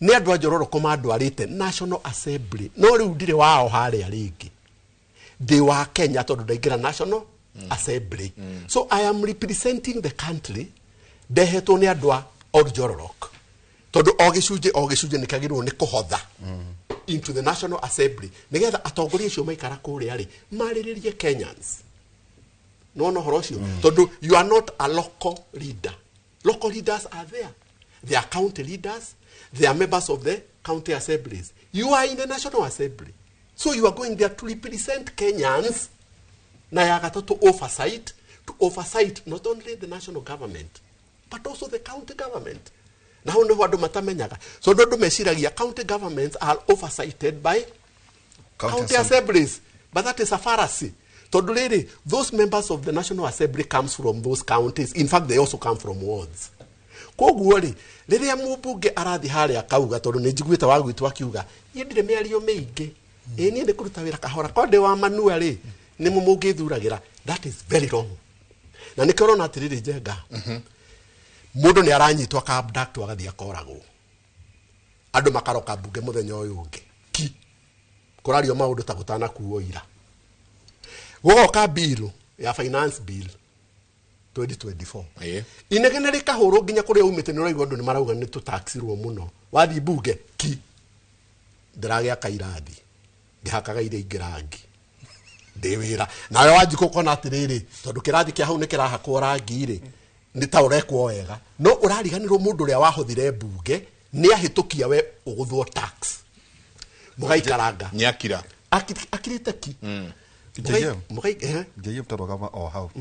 ni andu a Njororoko mandwarite National Assembly no riu ndire wao haria ringi ndi wa Kenya tondu ndaingira National Assembly. So I am representing the country ndehetwo ni andu a Njororoko tondu o gicunje nikagirwo ni kuhotha into the National Assembly nigetha atongoria cio maikara kuria ri mariririe Kenyans. No horocio tondu you are not a local leader. Local leaders are there. They are county leaders. They are members of the county assemblies. You are in the National Assembly. So you are going there to represent Kenyans. Na yagata to oversight not only the national government, but also the county government. Na hone wadu matamenyaga. So ndondo meshiragia county governments are oversighted by county assemblies. But that is a fallacy. Todulere, those members of the National Assembly comes from those counties. In fact, they also come from wards. Koguori, riria mubunge arathi haria akauga tondu ni njiguite wa gwitu akiuga yendire miario mingi ni ndi kuruta wira kahora konde wa manua ri ni mumungithuragira. That is very wrong. Na nikorona atiriri Njenga mundu ni aranyitwa ka abduct agathi akoragwo andu makaroka bunge muthenya uyu ungi ki kurario maundu ta gutana kuo ira goka bill ya finance bill 2024 inegene rikahoro nginya kuria umite ni roigwo andu ni marauga ni tutaxirwo muno wathi bunge ki ndiragia kairathi ngihakaga ire ingirangi ndiwira nayo Wanjiku kona atiriri tondu kirathi kia hau ni kirahakwo rangi ri ni ta urekwo wega no urariganirwo mundu ria wahothire bunge ni ahitukia we uguthwo tax mugaikaranga nyakira akirite ki Njeyo mtarogama o hau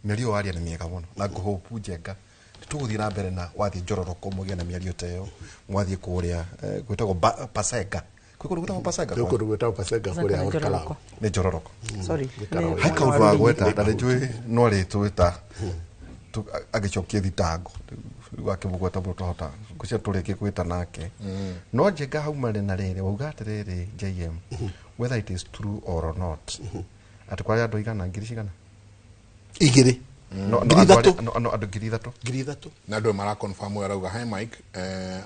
miario waria ni miega muno na nguhopu Njenga tuguthii na mbere na wathi Njororoko mugie na miario teyo mwathie kuria gwitagwo Pasenga gwitagwo Pasenga kuria Olkalao ni Njororoko sorry hai kaundu wa gweta na njui no ri twita agicokia thitango wakimugweta mundu tohota gucia turiki gwita nake no Njenga haumare na riri wauga atiriri JM whether it is true or not atikwa andu igana ngiri cigana igiri no andu ngiri ithatu na ndo mara confirm arauga hi Mike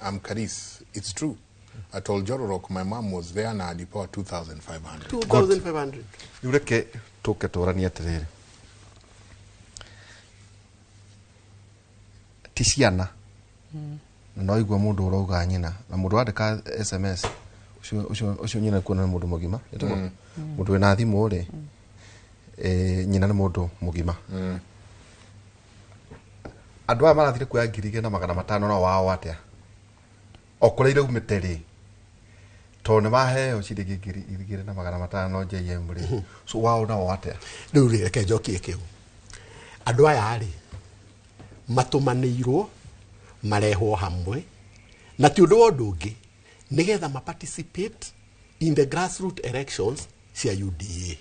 I'm Karis, it's true. I told Njororoko my mom was there na alipewa 2500 yureke tuke turania atiriri tisiana no igwa mundu urauga nyina na mundu wandika SMS ucio nyina kuona mundu mugima yetwa mundu wina thimu ri nyina ni mundu mugima andu aya marathire kuya 2,500 no wao atia okureire umite ri to ne maheo cirigi 2,500 JM ri so wao na atia riu ri reke njokie kiu andu aya ri matumanirwo marehwo hamwe na ti undu wondu ungi nigetha ma participate in the grassroots elections cia UDA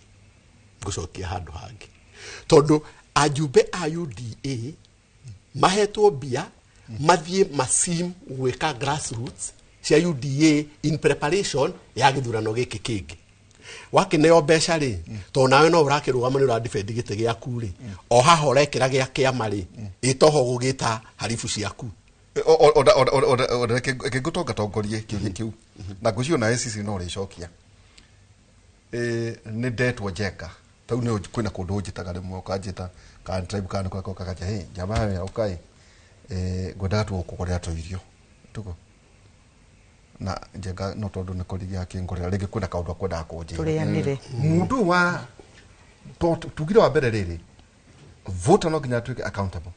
gucokia handu hangi tondu ajumbe a UDA mahetwo bia mathie masim gwika grassroots cia UDA in preparation ya githurano giki kingi wakineo mbeca ri to nawe no urakirugama ni ura defend gite giaku ri o haha urekira gia kiama ri itoho gugita harifu ciaku Kigutonga tongorie kiuria kiu na ngucio na SCC no ricokia ni ndetwo Njenga tau ni kwina kundu njitaga rimwe ukanjita ka tribe kana kwa kaja hey jamaa ya ukai ngwendaga tu gukugorera irio tuko na Njenga no tondu ni korigia kingorera ringi kwina kaundu kwenda kunjira turianire mundu wa tugire wa mbere riri voter no nginya tuike accountable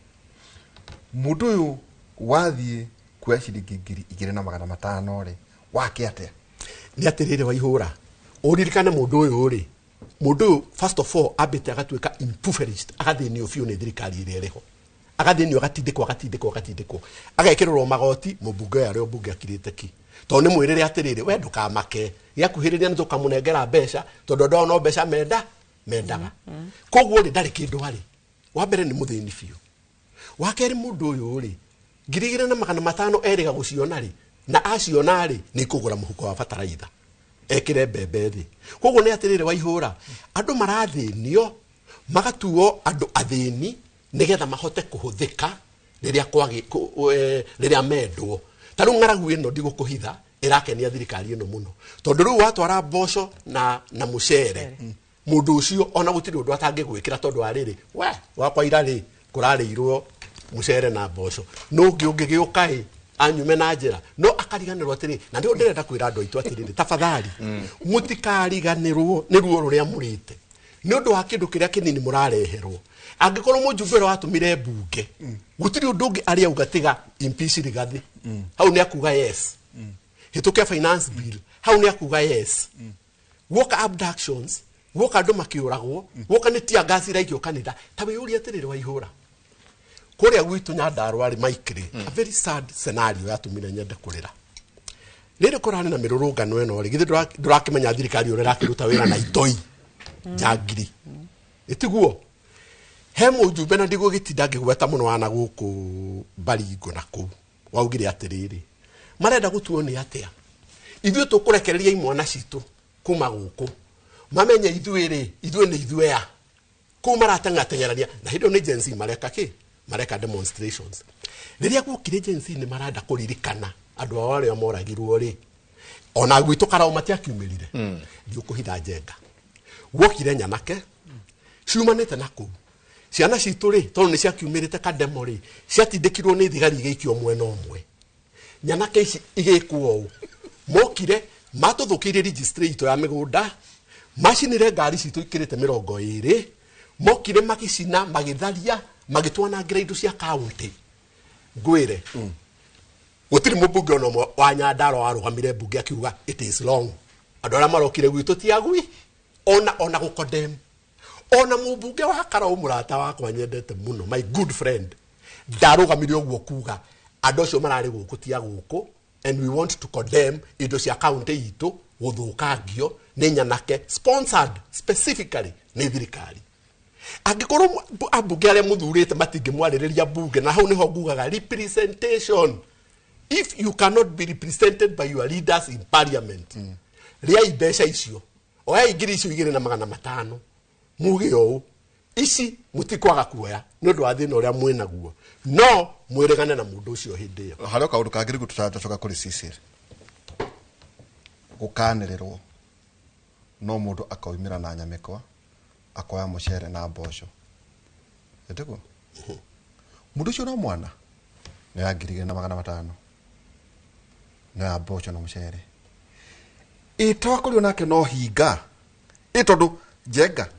mundu uyu wathie kwa ciringi 2,500 ri wake atia ni atirire Waihura uririkane mundu uyu ri mundu first of all abete agatuika impoverished agathini ofio ni thirikari ire reho agathini agatindikwo agekirwo magoti mubunge ya rio bunge akirite ki to ni mwirire atirire we ndukamake yakuhiriria nzoka munengera mbeca tondu ndo no mbeca mendaga koguo ri ndari kindu ari wa mbere ni muthini fio wa keri mundu uyu ri 2,500 eriga guciona ri na aciona ri ni kugura muhuko wa bataraitha ekire mbembe thi koguo ni atirire Waihura andu marathinio magatuo andu athini nigetha mahote kuhuthika riria mendwo taru ngaragu ino ndigukuhitha irakenia thirikari ino muno tondu riu watwara mboco na mucere mundu ucio ona gutiri undu atangigwikira tondu ariri we wakwa irari kurarirwo mucere na mboco no ngigiuka anyume na njira no akariganirwo atiri na ndio ndirenda kwira andu aitu atiri tafadhali mutikariganirwo ni ruo ruria murite ni undu wa kindu kiria kinini murareherwo angikorwo mujumbero watumire bunge gutiri undu ungi ari augatiga impeach Rigathi hau ni akuga yes hituke finance bill hau ni akuga yes woka abductions woka andu makiuragwo woka ni tia gas iraikio kanitha tawe uri atirire Waihura kuria gwitu Nyandarua ari maikire a very sad scenario yatumire nyende kurira rire korani na mirurungano eno ri githi durakimenya thirikari uri rakiruta wira na itoi jagiri itiguo he mujumbe na ndigo gitinda ngigweta muno wana guku Baringo na ku waugire atiriri marenda gutuo ni atia ithuĩ tukurekereria imwana citu kuma guku mamenye ithuĩ ni ithuĩ ya ku maratengatengerania na hindo ni Gen Z mareka demonstrations riria gukire Gen Z ni maranda kuririkana andu ao aria moragirwo ri ona gwitu karao matiakiumirire ndiukuhitha Njenga wokire Nyanake ciumanite naku ciana citu ri tondu ni ciakiumirite kademo ri ciatindikirwo ni thigari igeikio mwena omwe Nyanake ici igikwo u mokire matuthukirie registry ito ya migunda macinire ngari citu ikirite 20 mokire magicina magitharia magitwana grade cia county ngwire gutiri mubunge ono wa Nyandarua warugamire bunge akiuga it is long andu ara marokire gwitu tiagwi ona gukodem ona mubunge wa Karau murata wakwa nyendete muno my good friend ndarugamire ogwo kuga andu acio marari guku tia guku and we want to condemn indo cia county itu guthukangio ni Nyanake sponsored specifically ni thirikari angikorwo abunge aria muthurite matingimwaririria bunge na hau niho ngugaga representation if you cannot be represented by your leaders in parliament ria ibesha icio oya ingiri icio 2,500 muge o ici mutikwaga kuoya no ndo athina uria mwinaguo no mwiregane na mundu ucio hindi yo hario kaundu kangiri gututacoka kuri Sicily gukanirerwo no mundu akaumira na nyamekwa akoya mucere na mboco etego mundu ucio no mwana ni agirige na 500 na mboco na mucere itwakorio nake no hinga itondu Njenga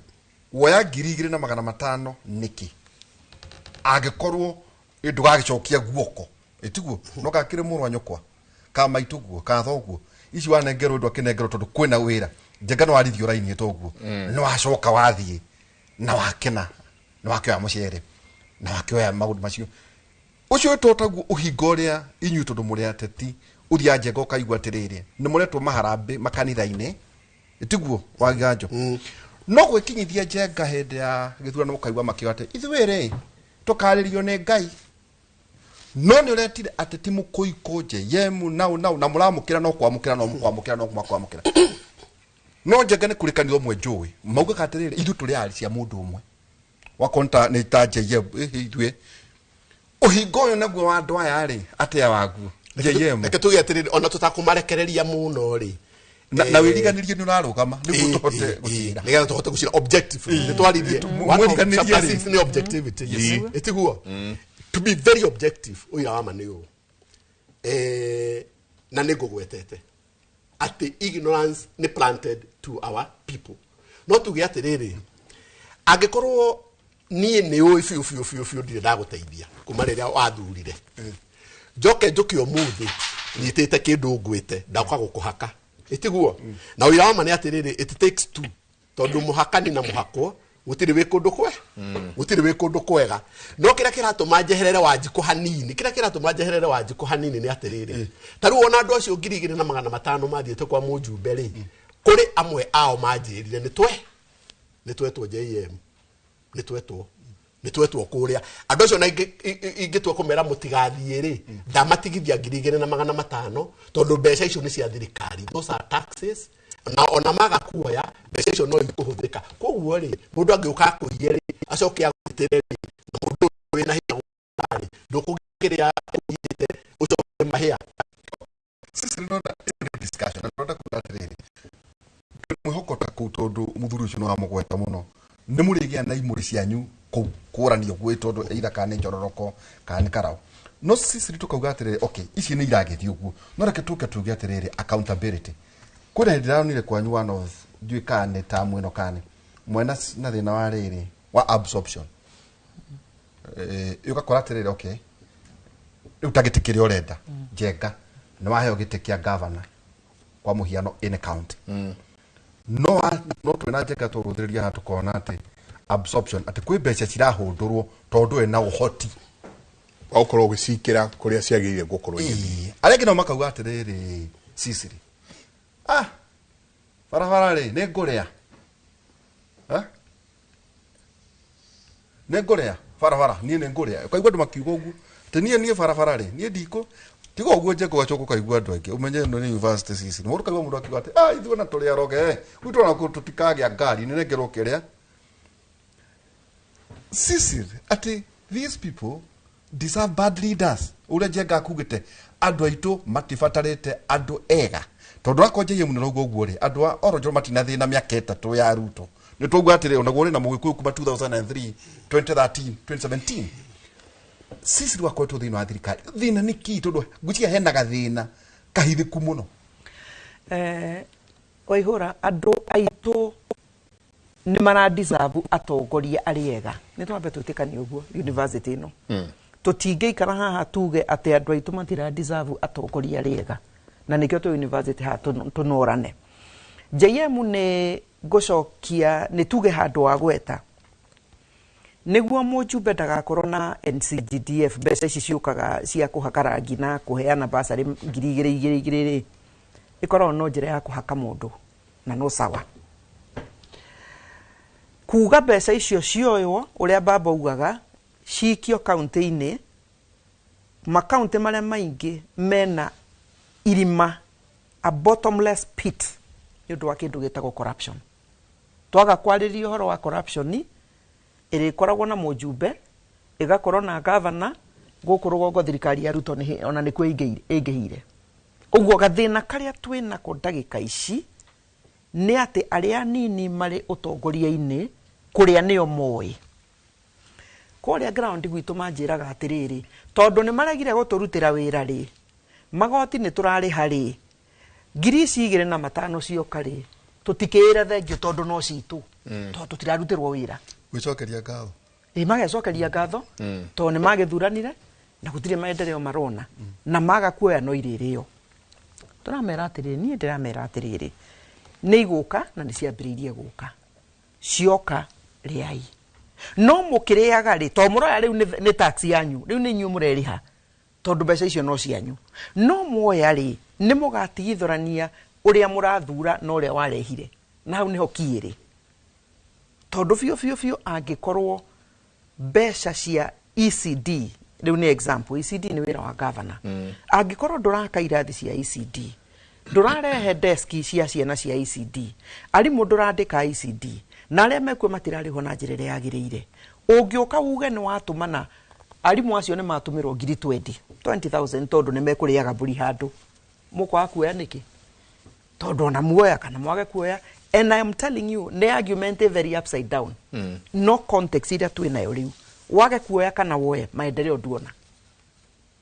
woya 2,500 niki agikorwo ndugagicokia guoko etiguo no gakire muru anyokwa ka maituguo ka thoguo ici wanengerwo ndu akinengerwo tondu kwina wira Njenga no arithio raini toguo no acoka wathie na wakena no wakioya mucere na wakioya maundu macio ucio totaguo uhingo ria inyu tondu muri ateti uthia Njenga ukaigua atiriri ni muretwo maharambe makanitha-ini etiguo Waigajo no gwikinyithia Njenga hindi ya githurano ukaigua makiwate ithuiri tukaririo ni Ngai no ni uretire ateti mukuiko je yemu nau na muramukira no kwamukira no mukwamukira no mukwamukira no njega nĩ kũrĩkanĩrwo mwe njũĩ mauga katirĩrĩ ithu tũrĩ ari cia mũndũ ũmwe wakonta nĩ ta JM ithuĩ ũhingo ũyũ naguo wa andũ aya rĩ atĩa waguo JM reke tuge atirĩrĩ ona tũtakũmarekereria mũno rĩ na wĩriganĩrie nĩ ũrarũgama nĩguo tũhote gũcira nĩgetha tũhote gũcira objective nĩ twaririe nĩ objectivity ĩtiguo to be very objective ũira wa ma nĩ ũũ na nĩ ngũgwetete atĩ ignorance nĩ planted to our people no tuge atĩrĩrĩ angĩkorwo niĩ nĩ ũĩ biũ ndirĩ ndagũteithia kuma rĩrĩa wathurire njoke njũke ũmũthĩ nyitĩte kĩndũ ngwĩte ndaũka gũkũhaka ĩtiguo na ũira wa ma nĩ atĩrĩrĩ it takes two tondũ mũhakani na mũhakwo gũtirĩ wĩ kũndũ kwega no kĩrĩa kĩratũma njeherere Wanjikũ hanini nĩ atĩrĩrĩ ta rĩu ona andũ acio 2,500 mathiĩte kwa mũjumbe rĩ kũrĩ amwe ao manjĩrire nĩ twetwo JM nĩ twetwo kũrĩa andũ acio na ingĩtua kũmera mũtigathiĩ rĩ ndamatigithia 2,500 tondũ mbeca icio nĩ cia thirikari those are taxes na ona maga kuoya mbeca icio no ikũhũthĩka koguo rĩ mũndũ angĩũka kũiye rĩ acoke agũtĩre rĩ na mũndũ wĩna hinya gũtarĩ ndũkũgĩrĩa kũiyĩte ũcoke mahĩa Sicily no discussion na kugatirĩrĩ mwĩhokota kũu tondũ mũthuri ũcio no amũgweta mũno nĩ mũrĩgĩa na imũrĩ cianyu kũranio gwĩ tondũ either kana njororoko kana karau no Sicily tukauga atĩrĩrĩ okay ici nĩ iragĩthio ũguo no reke tuge atĩrĩrĩ accountability kuna ndiranire kwanyu one of duikane ta mweno kane mwena na thina wa rĩrĩ wa absorption yugakora atĩrĩrĩ okay utagitikire orenda jenga nĩ waheo gĩtĩ kĩa governor kwa mũhiano in county no twena jenga tũrũthĩrĩria hatukona atĩ absorption atĩ kwĩ mbeca cirahũndũrwo tondũ ena ũhoti gũkorwo gũcikĩra kũrĩa ciagĩrĩire gũkorwo igĩthiĩ arĩa no makauga atĩrĩrĩ Sicily barabara rĩ nĩ ngũrĩa nĩ ngũrĩa barabara niĩ nĩ ngũrĩa ukaigua andũ makiuga ũguo atĩ niĩ barabara rĩ niĩ ndiko tiga ũguo njeko gacoka ukaigua andũ aingĩ umenye no nĩ university Sicily mũndũ kaigua mũndũ akiuga atĩ ithuĩ na tũrĩa roge gwitũ na tũtikagĩa ngari nĩ nengerwo kĩrĩa Sicily atĩ these people deserve bad leaders ũrĩa njenga akugĩte andũ aitũ matibatarĩte andũ ega tondũ akonje yemu na ũguo rĩ andũ a oronjo matinathina mĩaka 3 ya Ruto nĩ twaugua atĩrĩ onaguo na mũgĩkũyũ kuma 2003 2013 2017 Sicily wakoretwo thĩinĩ wa thirikari thĩna nĩ kĩ tondũ ngwĩciria hena gathĩna kahithĩku mũno Waihũra andũ aitũ nĩ mara deserve atongoria arĩa ega nĩ twambe twĩtĩkanie ũguo university ĩno tũtingĩikara haha tuge atĩ andũ aitũ matira deserve atongoria arĩa ega na nikio tu university ha tunorane JM nĩ gũcokia nĩ tuge handũ wa gweta nĩguo mũjumbe ndagakorwo na NCGDF mbeca ici ciũkaga cia kũhaka rangi na kũheana basarĩ 2,200 ikorwo no njĩra ya kũhaka mũndũ na no sawa kuga mbeca icio cioywo ũrĩa baba ugaga cikio kaunti-inĩ makaunti marĩa maingĩ mena irima a bottomless pit nĩũndũ wa kĩndũ gĩtagwo corruption twaga kwarĩria ũhoro wa corruption ĩrĩkoragwo na mũjumbe ĩgakorwo na governor gũkũ rũgongo thirikari ya Ruto ona nĩkuo ĩngĩhire ũguo gathĩna karĩa twĩnako ndagĩka ici nĩ atĩ arĩa nini marĩ ũtongoria-inĩ kũrĩa nĩo moĩ kũrĩa ground gwitũ manjĩraga atĩrĩrĩ tondũ nĩ maregire gũtũrutĩra wĩra rĩ magoti nĩ tũrarĩha rĩ 2,500 cioka rĩ tũtikĩra thengio tondũ no citũ tondũ tũtirarutĩrwo wĩra gũcokeria ngatho magacokeria ngatho tondũ nĩ magĩthuranire na gũtirĩ maendeleo marona na maga kuoya no irĩrĩo tũramera atĩrĩrĩ niĩ ndĩramera atĩrĩrĩ nĩ igũka na nĩ ciambĩrĩirie gũka cioka rĩai no mũkĩrĩaga rĩ tondũ mũroya rĩu nĩ tax yanyu rĩu nĩ inyuĩ mũrerĩha tondũ mbeca icio no cianyu no muoya rĩ nĩ mũgatigithorania ũrĩa mũrathura na ũrĩa warehire na hau nĩho kĩrĩ tondũ biũ angĩkorwo mbeca cia ECD rĩu nĩ example ECD nĩ wĩra wa governor angĩkorwo ndũraka irathi cia ECD ndurarehe deski cia ciana cia ECD arimu ndurandika ECD na aria mekwe matirariho na njira iria yagiriire ungiuka uge ni watumana arimu acio ni matumirwo 20,000 tondu ni mekuriaga mburi handu mukwa kuoya niki tondu na muoya kana mwage kuoya. And I am telling you the argument is very upside down. No context iria twinayo riu wage kuoya kana woye maendeleo nduona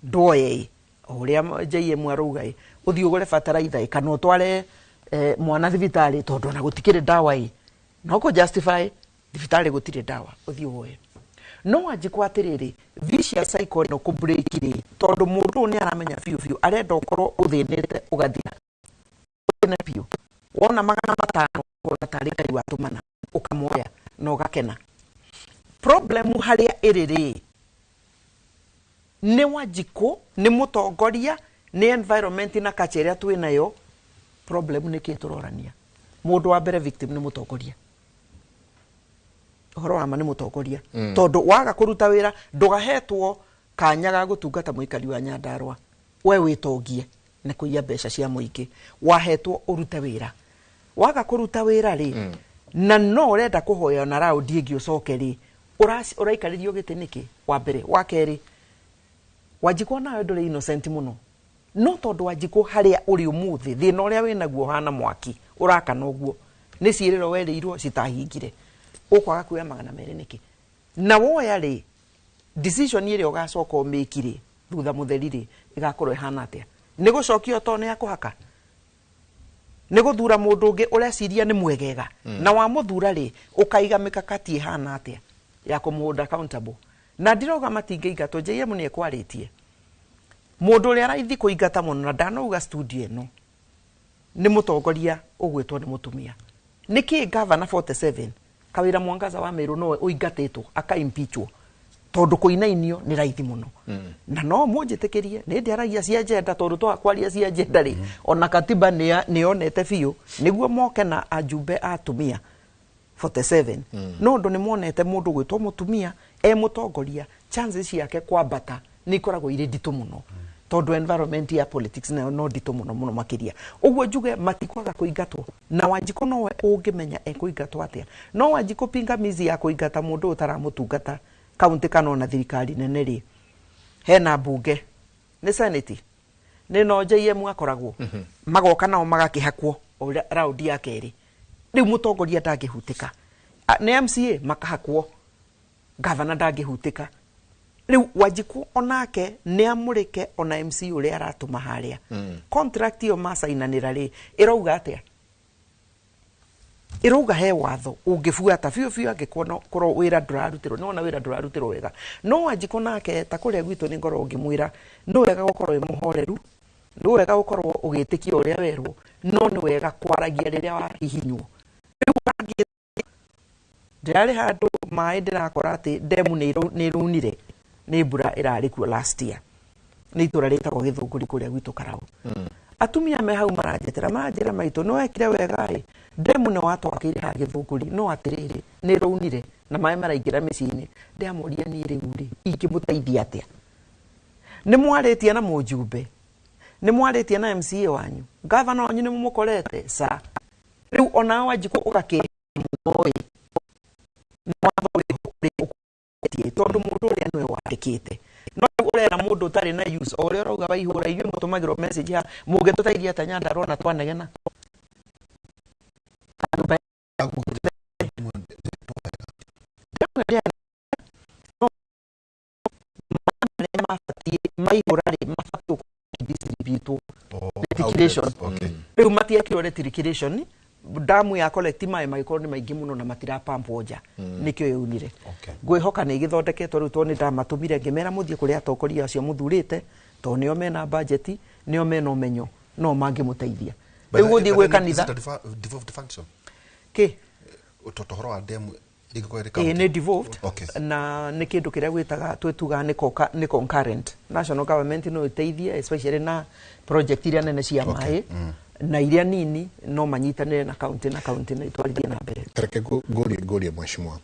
ndoye uria JM aruga uthii ugure fertilizer kana utware mwana thibitari tondu na gutikire dawa no ko justify thibitari gutire dawa uthii woye no ajikwa atiriri vicious cycle no ku break ri tondu mundu ni aramenya fiu arenda ukorwo uthinite ugathira na piu wona 500 ona tarika watumana ukamoya no gakena. Problem haria iriri ni Wanjiku ni mutongoria ni environment na kacheria twinayo. Problem ni kiturorania mundu wa mbere victim ni mutongoria horo wa mani mutongoria tondu waga kuruta wira ndugahetwo kanya ga gutungata muikari wa Nyandarua we witongie ni kuiya mbeca cia muingi wahetwo urute wira waga kuruta wira ri na no urenda kuhoya na round ingi ucoke ri uraikaririo giti niki wa mbere wa keri Wanjiku nawe nduri innocent muno no tondu Wanjiku haria uri umuthi thina uria winaguo hana mwaki urakana uguo ni ciiriro werirwo citahingire ukwaga kuya 200 niki na woya ri decision ire ugacoka umikire thutha mutheri ri igakorwo ihana atia ni gucokio to ni akuhaka ni guthura mundu ungi ureciria ni mwegega na wa muthura ri ukaiga mikakati ihana atia ya kumuhold accountable na ndiroga matingeigatwo JM ni ekwaritie mundu uri araithi kuingata muno na ndanauga studio eno ni mutongoria ugwitwo ni mutumia niki governor 47 Kawira Mwangaza wa Meru no uingatitwo akaimpeachwo tondu kuinainio ni raithi muno na no munjitikirie ni ndiaragia cia agenda tondu twakwaria cia agenda ri ona katiba ni onete fiu niguo moke na ajumbe atumia 47 no ndo ni monete mundu gwitwo mutumia mutongoria chances yake kwambata ni koragwo ire nditu muno tondu environment ya politics no nditu muno makiria uguo njuge matikwaga kuingatwo na Wanjiku no ungimenya kuingatwo atia no Wanjiku pingamizi ya kuingata mundu utaramutungata kaunti kana na thirikari nene ri hena bunge ni senate ni no JM akoragwo magoka nao magakihakwo round ya keri riu mutongoria ndangihutika ni MCA makahakwo governor ndangihutika riu Wanjiku onake ni amurike ona MC uri aratuma haria contract yo masainanira ri irauga atia iruga he watho ungifuata fiu angikona korwo wira ndurarutirwo no na wira ndurarutirwo wega no Wanjiku nake ta kuria gwitu ni ngoro ngimwira no wega gukorwo imuhoreru no wega gukorwo ugitikia uria werwo no ni wega kwaragia riria wahihinywo ndirari handu mai ndirakora ati demu ni runire ni mbura irari kuo last year ni itura ritagwo Githunguri kuria gwitu Karau atumia me hau maranjira maitu no ekire wega demu no watwakire ha Githunguri no atiriri ni runire na mai maraingira miciini ndiamuria ni riuri ingimuteithia atia ni mwaritie na mujumbe ni mwaritie na MCA wanyu governor wanyu ni mumukorete sa riu ona Wanjiku ugake moi tondu mundu uria niwe wandikite no urera mundu utari na use uria urauga baihura iwe mutumagirwo message ya muge tutaithia ta Nyandarua na twanegena riu matiekirwo recirculation damu ya collect mai maikorwo ni maingi muno na matira pump nja nikio yunire ngwihoka ni githondeketwo riu to ni ndamatumire ngimera muthie kuria atongoria acio muthurite to nio mena budget nio mena umenyo no mangimuteithia riu guthie gwe kanitha devolved function ke utotohoro wa demu ni devolved na ni kindu kiria gwitaga twetuga ni concurrent national government no iteithie especially na project iria nene cia mai na iria nini no manyitanire na county na itwarithie na mbere tareke ngorie mheshimiwa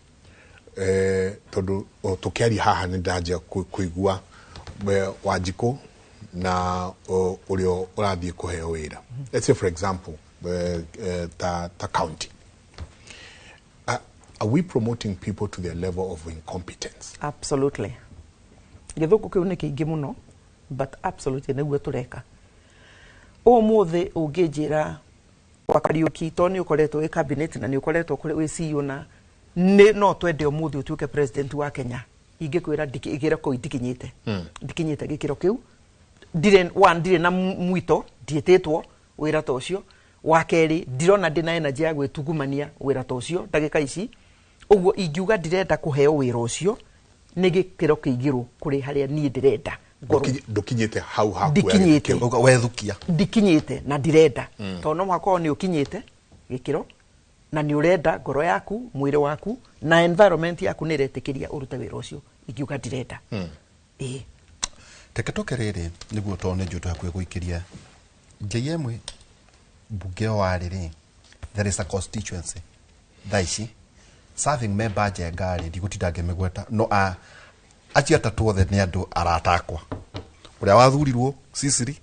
tondu tukiari haha ni ndaje kuigua Wanjiku na urio urathie kuheo wira. Let's say for example the county. Are we promoting people to their level of incompetence? Absolutely. Githuku kiu ni kiingi muno, but absolutely niguo tureka. Umuthi ungijira kwa Kariuki to ni ukoretwo wi cabinet na ni ukoretwo kuri wi CEO na ni no twende umuthi utuke president wa Kenya. Ingikwira igira ko itikinyite. Ndikinyite gikiro kiu. Dire na mwito dietetwo wira ta ucio. Wa keri ndirona ndina energy ya gwitugumania wira ta ucio ndagika ici. Uguo ingiuga ndirenda kuheo wira ucio ni gikiro kiigirwo kuri haria ni ndirenda. Ndukinyite hau haku ndikinyite wethukia ndikinyite na ndirenda to no mwako ni ukinyite gikiro na ni urenda ngoro yaku mwire waku na environment yaku ni retikiria urute wira ucio ingiuga ndirenda teketoke riri niguo tone njuto hakwe guikiria JM bunge wa riri there is a constituency thaici serving member jengari ndigutindange migweta no acia tatu othe ni andu aratakwa uria wathurirwo Sicily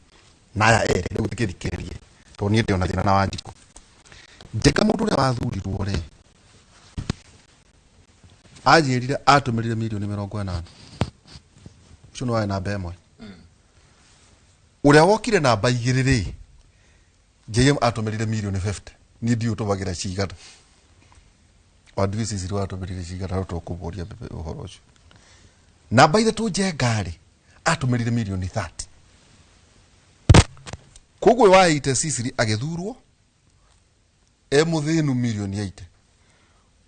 na aya ere riu tikirikirie to ni ndi ona thina na Wanjiku ndeka mundu uria wathurirwo ri ajirire atumirire milioni 40 ucio no na bemwe uria wokire na baigiriri JM atumirire milioni 50 ni ndi utubagira cigana wadui Sicily watumirire cigana utukuburia bebe uhoro ucio na baithe tu jengari atumirire milioni 30 kugwe waite Sicily agethurwo muthinu milioni 80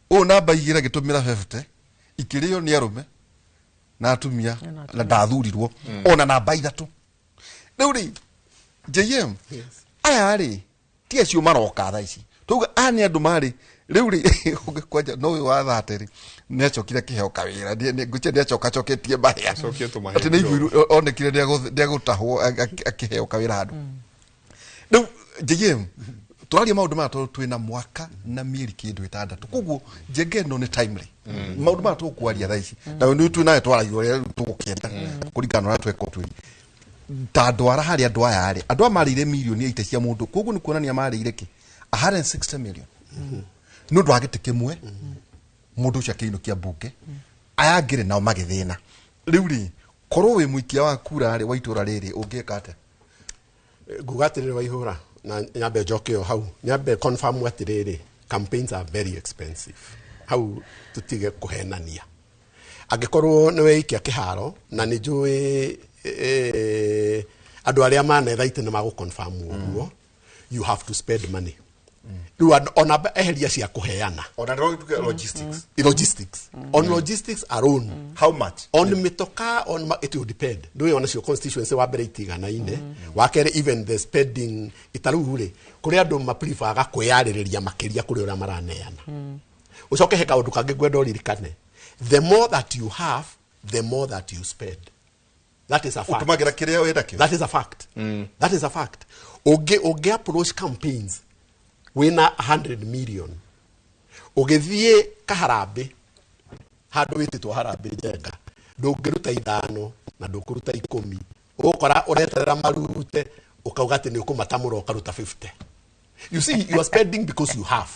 o namba igira gitumira 50 ikirio ni arume na atumia na ndathurirwo ona namba ithatu riu ri JM aya ri ti acio maroka tha ici tuga ani andu mari riu ri ugikwaja no wa thateri ni acokire kiheo kawira ni nguche ni acoketie bahia acokire tumahe ati ni iguru onekire ndia gutahwo akiheo kawira handu riu JM turaria maundu ma twina mwaka na mieri kindu itandatu kuguo njengeno ni timely maundu ma tukwaria tha ici na ni twina twaragia tugukienda kuringana na tweko twi tandwara hari andu aya ari andu amarire milioni 8 cia mundu kuguo ni kuonania marire ki 160 million no ndwagite kimwe mundu cia kiino kia bunge aya ngire nao magithina riu ri korwo wi muikia wa kura ari wa itura riri ungika ate gugatirire wa ihura na nyambe jokio hau nyambe confirm atiriri campaigns are very expensive hau tutige kuhenania angikorwo ni weikia kiharo na ni njui andu aria manethaite ni magu confirm uguo you have to spend money ona eheria cia kuheana ona logistics on logistics alone how much on mitoka on it will depend do you want your constituency wa bere itigana ine wa kere even the spending itarure kuri andu ma prefer ga kwiyaririria makiria kuri ura maraneana ucoke heka undu kangi gwenda uririkane the more that you have the more that you spend that is a fact utumagira kiria wenda kio that is a fact that is a fact oge approach campaigns wina 100 million ugithie kaharambe handu wititwo harambe jenga ndungiruta 5 na ndukuruta 10 ukora ureterera marute ukauga ati ni ukumatamura ukaruta 50 you see you are spending because you have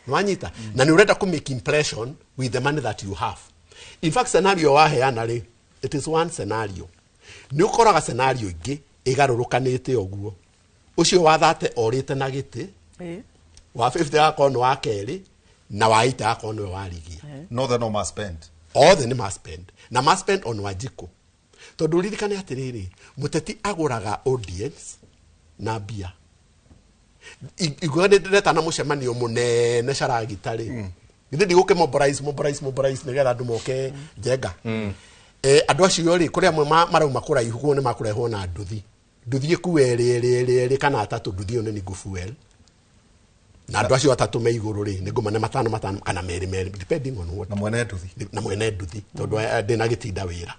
nwanyita na ni urenda ku make impression with the money that you have in fact scenario wa heana ri it is one scenario ni ukoraga scenario ingi igarurukanite oguo ucio wathate orite na giti wa 50 akono wa keri na wa 8 akono wa rigia no the no must spend all the must spend na must spend on Wanjiku tondu ririkane atiriri muteti aguraga audience na bia igwade ndeta na mucemanio munene caragitari githe ndiguke mobilize nigetha andu moke jenga andu acio ri kuri amwe marauma kuraihu ni makurehwo na nduthi kueri kana atatu nduthi one ni ngufuel na andu acio atatu me iguru ri ni ngumane matano kana meri depending on what na mwene nduthi tondu ndina gitinda wira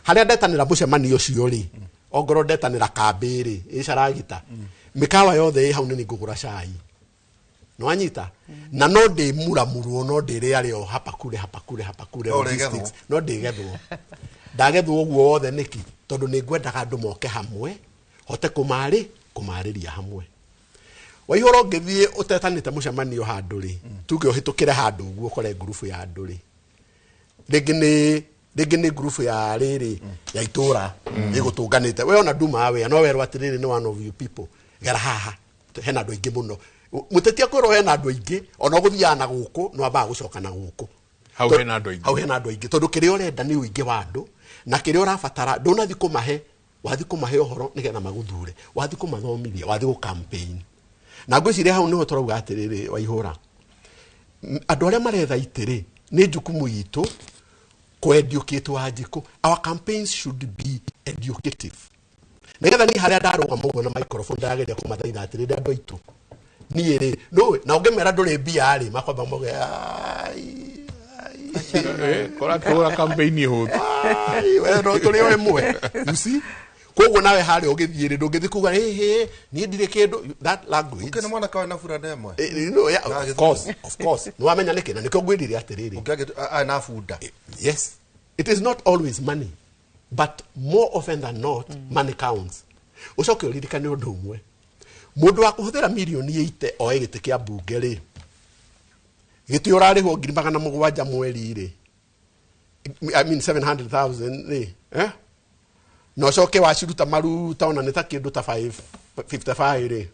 haria ndetanira mucemanio ucio ri ongoro ndetanira kambiri icaragita mikawa yothe hau ni ngugura cai no anyita na no ndi muramurwo no ndi ri ari o hapakure logistics no ndi gethwo ndagethwo guo wothe niki tondu ni ngwendaga andu moke hamwe hote kumariria hamwe Waihoro ngithie utetanite mucemanio handu ri tuge uhitukire handu uguo kore group ya andu ri rĩngĩ nĩ group ya rĩrĩ ya itura ĩgũtũnganĩte we ona nduma we no werwo atirĩrĩ nĩ one of you people gara haha hena andũ aingĩ mũno mũteti akwĩrwo hena andũ aingĩ ona ũgũthiaga na gũkũ no ambaga gũcoka na gũkũ hau hena andũ aingĩ tondũ kĩrĩa ũrenda nĩ ũingĩ wa andũ na kĩrĩa ũrabatara ndũnathi kũmahe wathi kũmahe ũhoro nĩgetha magũthure wathi kũmathomithia wathi gũ campaign na ngwĩciria hau nĩho tũrauga atĩrĩrĩ Waihũra andũ arĩa maretha itĩrĩ nĩ jukumu yitũ educate Wanjikũ. Our campaigns should be educative. Negetha ni haria ndarũgama ũguo na microphone ndageria kũmathaitha atĩrĩrĩ andũ aitũ niĩ rĩ no na ũngĩmera ndũrĩ mbia rĩ makwamba moge kora campaign ihũtu we no tũrĩ o ĩmwe you see koguo nawe harĩ ũgĩthiĩ rĩ ndũngĩthi kuga niĩ ndirĩ kĩndũ that language ukena mwana kawa na fura ndemwe no yeah of course no amenya nĩkĩ na nĩkĩo ngwĩrire atĩrĩrĩ ukage na funda yes it is not always money but more often than not money counts ucoke uririkane ũndũ ũmwe mũndũ wa kũhũthĩra milioni 80 oe gĩtĩ kĩa mbunge rĩ gĩtĩ ũrarĩhwo 700,000 mweri rĩ I mean 700,000 rĩ no coke waciruta maruta ona nĩ ta kĩndũ ta 55 rĩ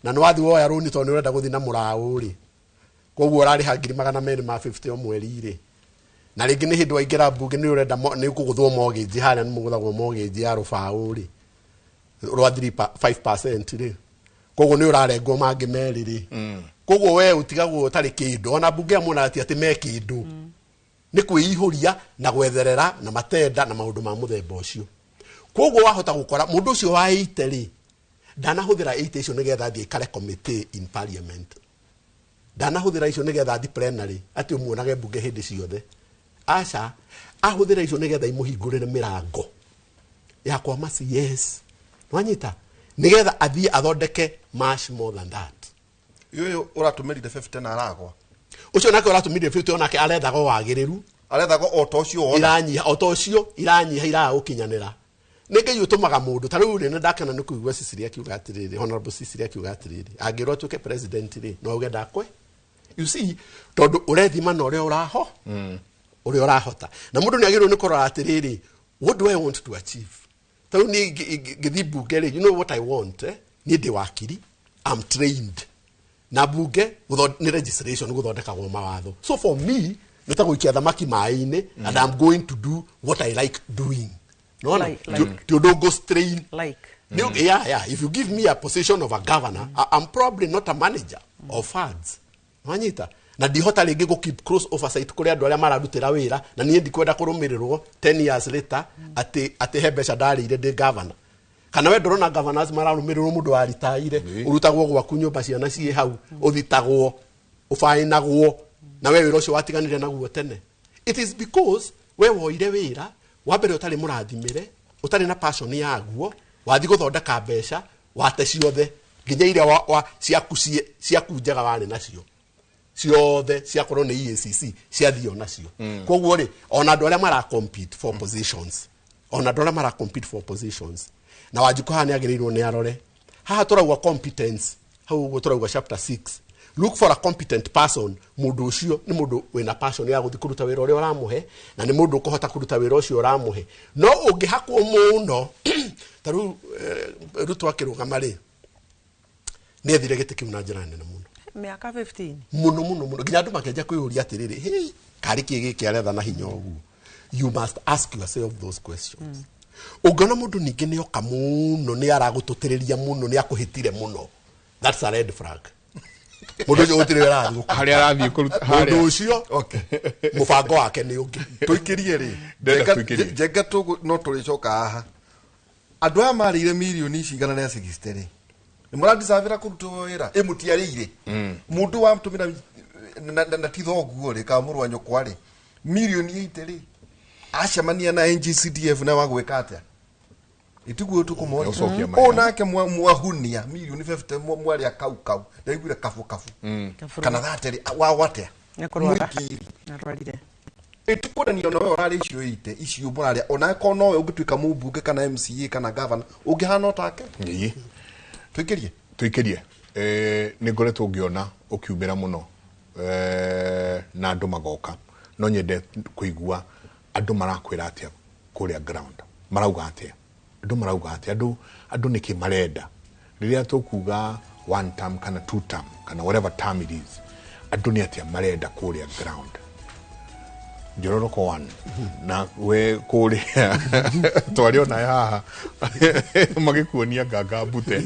na nĩ wathi woya rũni tondũ nĩ ũrenda gũthiĩ na mũraũ rĩ koguo ũrarĩha 250 o mweri rĩ na rĩngĩ nĩ hĩndĩ waingĩra mbunge nĩ ũrenda nĩ kũgũthwo mortgage harĩa nĩ mũgũthagwo mortgage ya rũbaũ rĩ rwa 5% rĩ koguo nĩ ũrarengwo mangĩ merĩ rĩ koguo we ũtigagwo ũtarĩ kĩndũ ona mbunge ya mũnati atĩ me kĩndũ nĩ kwĩihũria na gwetherera na matenda na maũndũ ma mũthemba ũcio koguo wahota gũkora mũndũ ũcio wa 80 rĩ ndanahũthĩra 80 icio nĩgetha thiĩ ikare committee in parliament ndanahũthĩra icio nĩgetha thiĩ plenary atĩ ũmuonage mbunge hĩndĩ ciothe aca ahũthĩra icio nĩgetha imũhingũrĩre mĩrango ya kwa masi yes wanyita nĩgetha athiĩ athondeke much more than that yoyo ũratũmĩrire 50 na aragwa ucio nake ũratũmĩrire 50 onake arethaga wagĩrĩru arethaga o to ũcio iranyiha o to ũcio iranyiha iraga gũkinyanĩra nĩnge ũtũmaga mũndũ ta rĩu nĩ ndakena nĩ kũigua Sicily akiuga atĩrĩrĩ honorable Sicily akiuga atĩrĩrĩ angĩrwo atuĩke president rĩ no uge ndakwe you see tondũ ũrethima na ũrĩa ũrahota na mũndũ nĩ agĩrĩirwo nĩ kũrora atĩrĩrĩ what do I want to achieve tondũ nĩ gĩthi mbunge rĩ you know what I want nĩ ndĩ wakiri I'm trained na mbunge nĩ registration gũthondekagwo mawatho so for me nĩ ta gũikia thamaki maĩ-inĩ and I'm going to do what I like doing no you don't go strain yeah if you give me a position of a governor I'm probably not a manager of funds wanyita na ndihota rĩngĩ go keep close oversight kũrĩ andũ arĩa mararutĩra wĩra na niĩ ndikwenda kũrũmĩrĩrwo 10 years later atĩ he mbeca ndarĩire ndĩ governor kana we ndorona governors mararũmĩrĩrwo mũndũ wa ritaire ũrutagwo gwaku nyũmba ciana ciĩ hau ũthitagwo ũbainagwo na we wĩra ũcio watiganire naguo tene it is because we woire wĩra wa mbere ũtarĩ mũrathimĩre ũtarĩ na passion yaguo wathi gũthondeka mbeca wate ciothe nginya iria ciaku njega warĩ nacio ciothe ciakorwo nĩ EACC ciathio nacio koguo rĩ ona andũ arĩa mara compete for positions na Wanjikũ haha nĩ agĩrĩirwo nĩ arore haha tũrauga competence hau ũguo tũrauga chapter 6 look for a competent person mũndũ ũcio nĩ mũndũ wĩna passion ya gũthiĩ kũruta wĩra ũrĩa ũramũhe na nĩ mũndũ ũkũhota kũruta wĩra ũcio ũramũhe no ũngĩhakwo mũno ta rĩu Ruto akĩrũgama rĩ nĩ ethire gĩtĩ kĩu na njĩra nene mũno mĩaka 15 mũno nginya andũ makĩanjia kwĩyũria atĩrĩrĩ hey Kariuki gĩkĩ aretha na hinya ũguo you must ask yourself those questions ũngĩona mũndũ ningĩ nĩ oka mũno nĩ aragũtũtĩrĩria mũno nĩ akũhĩtire mũno that's a red flag mũndũ ũcio gũtirĩ arathiĩ harĩa arathiĩ kũruta mũndũ ũcio mũbango wake nĩ ũngĩ tũikĩrie rĩ njenga no tũrĩcoka haha andũ aya marĩire milioni cigana na 60 rĩ nĩ mũrandicabĩra kũruta wĩra ĩmũtiarĩire mũndũ wa mtũmĩra na tithoguo rĩ ka mũrũ wa nyũkwa rĩ milioni 80 rĩ acemania na NGCDF na wagwĩka atĩa itiguo tukũmona onake mwahunia milioni 50 mwaria kau ndaiguire kabu kana thateri wa watea nĩkũrwara narwarire Itukuranio no orari icio ite icio muraria ona ko no ungituika mubunge kana MCA kana governor ungihana take Ii tuikirie ni ngoretwo ngiona ukiumira muno na andu magoka no nyende kuigua andu marakwira atia kuria ground marauga atia andu niki marenda riria tukuga one term kana two term kana whatever term it is andu ni atia marenda kuria ground Jororoko one na we kuria twari ona haha magikuonia ganga bute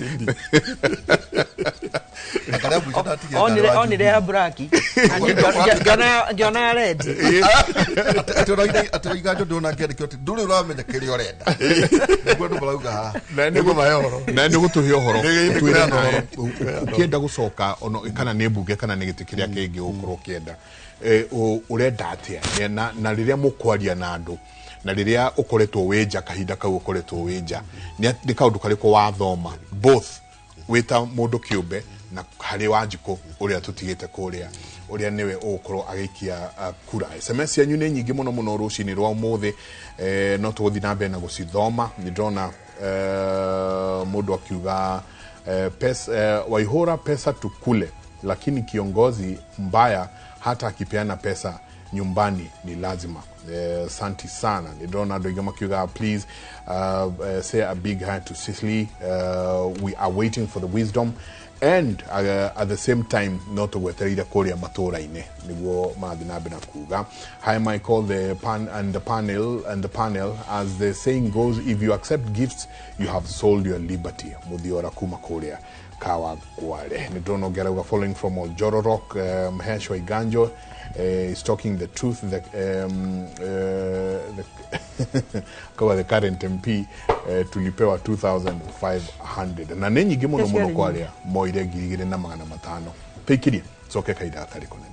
onire ya braki Jona red ati Waigajo ndona ngerikio ati nduri uramenya kiri orenda niguo ndu marauga na ni gutuhe uhoro ukienda gucoka ono kana ni mbunge kana ni giti kiria kingi ukorwo kienda urenda atia na riria mukwaria na andu na riria ukoretwo winja kahinda kau ukoretwo winja ni kaundu kariko wathoma both wita mundu kiumbe na hari wanjiko uria tutigite kuria uria niwe ukorwo agikia kura SMS yanyu ni nyingi muno rucini rwa umuthi no tuguthi na mbere na gucithoma ni ndona mundu akiuga Waihura pesa tukule lakini kiongozi mbaya hata akipeana pesa nyumbani ni lazima. Santi sana. Nidona doigama kiuga, please say a big hi to Sicily. We are waiting for the wisdom and at the same time not to weterida korea matora ine niguo mathina bina kuga. Hi Michael, the panel as the saying goes, if you accept gifts you have sold your liberty. Muthiora kuma korea kawa kwale. Nidona gerauga following from Jororok, Mhesh Waigajo is talking the truth. The current MP tulipewa 2,500 na nenyi gimuno muno kwalia moire girigire na magana matano pekirie soke kaida atari konene.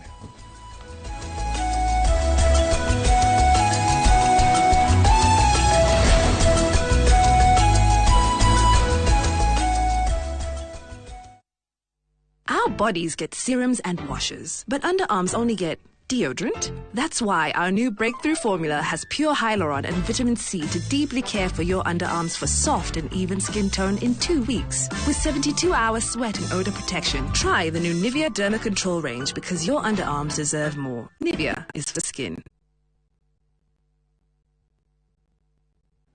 Our bodies get serums and washes, but underarms only get deodorant. That's why our new breakthrough formula has pure hyaluron and vitamin C to deeply care for your underarms for soft and even skin tone in 2 weeks. With 72-hour sweat and odor protection, try the new Nivea Derma Control range because your underarms deserve more. Nivea is for skin.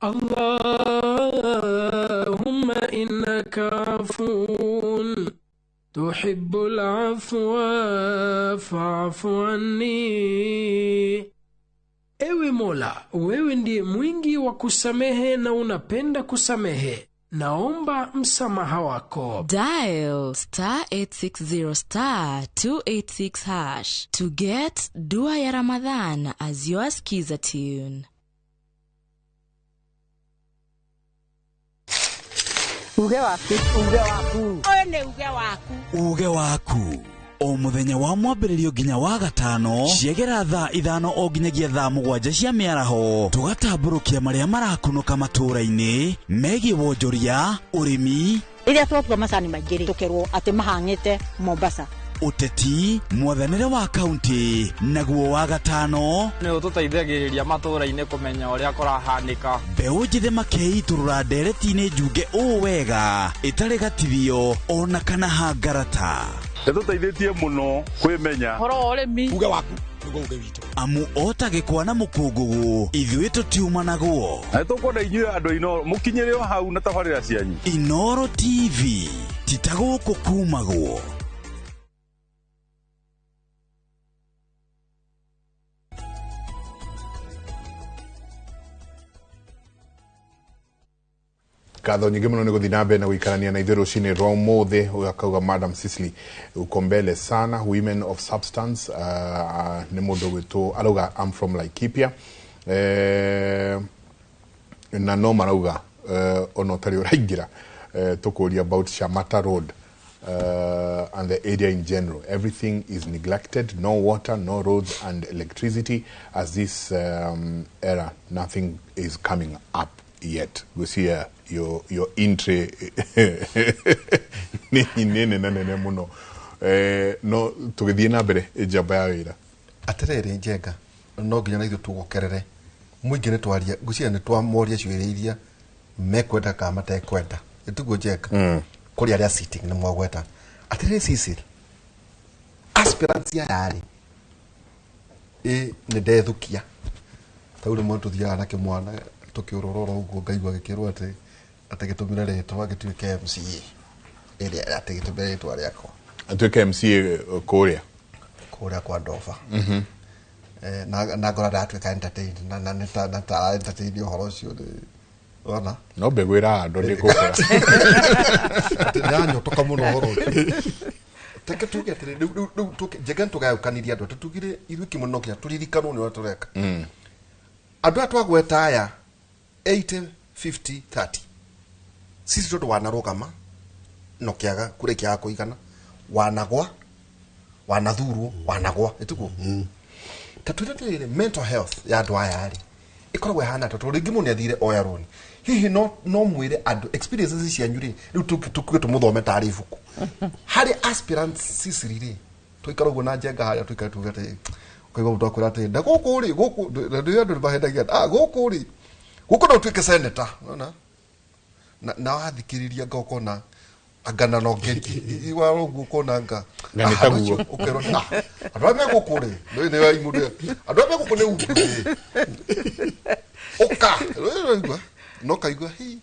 Allahumma innaka afuun تحب العفو فاعف عني. Ewe Mola, wewe ndiye mwingi wa kusamehe na unapenda kusamehe. Naomba msamaha wako. Dial *860*286# to get Dua ya Ramadhan as your skiza tune. Uge waku. Oyo ne uge waku. O muthenya wa mwambĩrĩrio nginya wa gatano ciegera thaa 5 o nginyagia thaa 7 cia mĩaraho tugatambũrũkia marĩa marakunũka matũũra-inĩ megiĩ wonjoria ũrĩmi iria twatua macani maingĩ tukerwo atĩ mahang'ĩte Mombasa ũteti mwathanĩre wa kaunti naguo wa gatano nĩ ũtũteithagĩrĩria matũũra-inĩ kũmenya ũrĩa kũrahanĩka mbeũ njĩthĩ makeitũrũra ndereti-inĩ njunge ũũ wega ĩtarĩ gatithio ona kana hangarata Nĩtũteithĩtie mũno kwĩmenya horo ũrĩmi uge waku nĩguo uge witũ amu otagĩkwa na mũkũngũgũ ithuĩ tũtiuma naguo na nĩtũkwenda inyuĩ andũ Inoro mũkinyĩre o hau na tabarĩra cianyu. Inoro TV titagũkũ kumagwo. Kadho nyingi muno niguthi nambe na guikarania na ithuĩ rũcinĩ rwa ũmũthĩ akauga Madam Sicily uko mbele sana women of substance ni mũndũ gwĩtwo arauga I'm from Laikipia na no marauga ona ũtarĩ ũraingĩra tũkũria about Shamata Road and the area in general. Everything is neglected, no water, no roads and electricity. As this era, nothing is coming up yet. We see your entry nene muno no tugithie na mbere ijamba ya wira aterere njenga no nginya na ithu tugokerere muingi ni twaria gucia ni twamoria ciuria mekwenda ka matekwenda itugo jeka kuri aria sitting ni mwagweta atire Sicily aspirants ya yari ni ndethukia tauri mwantu thia na kimwana tukiurorora uguo ngaigwa gikirwo ategitumira reto agituike MC ere ategitumira reto ariako atuike MC kuria kwa Dofa na ngora ndatuika entertained na entertained uhoro ucio ona no begwira ando ndi gukora ndanyo toka muno uhoro teke tuge atire tuke jega tugayukaniria ando tutugire irwiki muno kia turirikano ni watureka andu atwagweta aya 80 50 30 sisi toto wanarugama no kiaga kure kia kuigana wanagwa wanathuru wanagwa etuko tatwirire mental health ya andu aya ari ikoragwo hana toto ringi muni athire oyaroni hihi no mwire andu experiences cia nyuri riu tukwe tumuthome tari ibuku hari aspirants Sicily ri tuikaragwo na njenga haria tuikara tugate koigo mtu akwira ati ndaguku ri guku ndio andu bahendagia guku ri guku no tuike senator ona na wathikiriria ngoko na agana no ngeki iwaro guko nanga nganitaguo ukero adwa gukure ni wa imude adwa gukune oka no kaigwa hi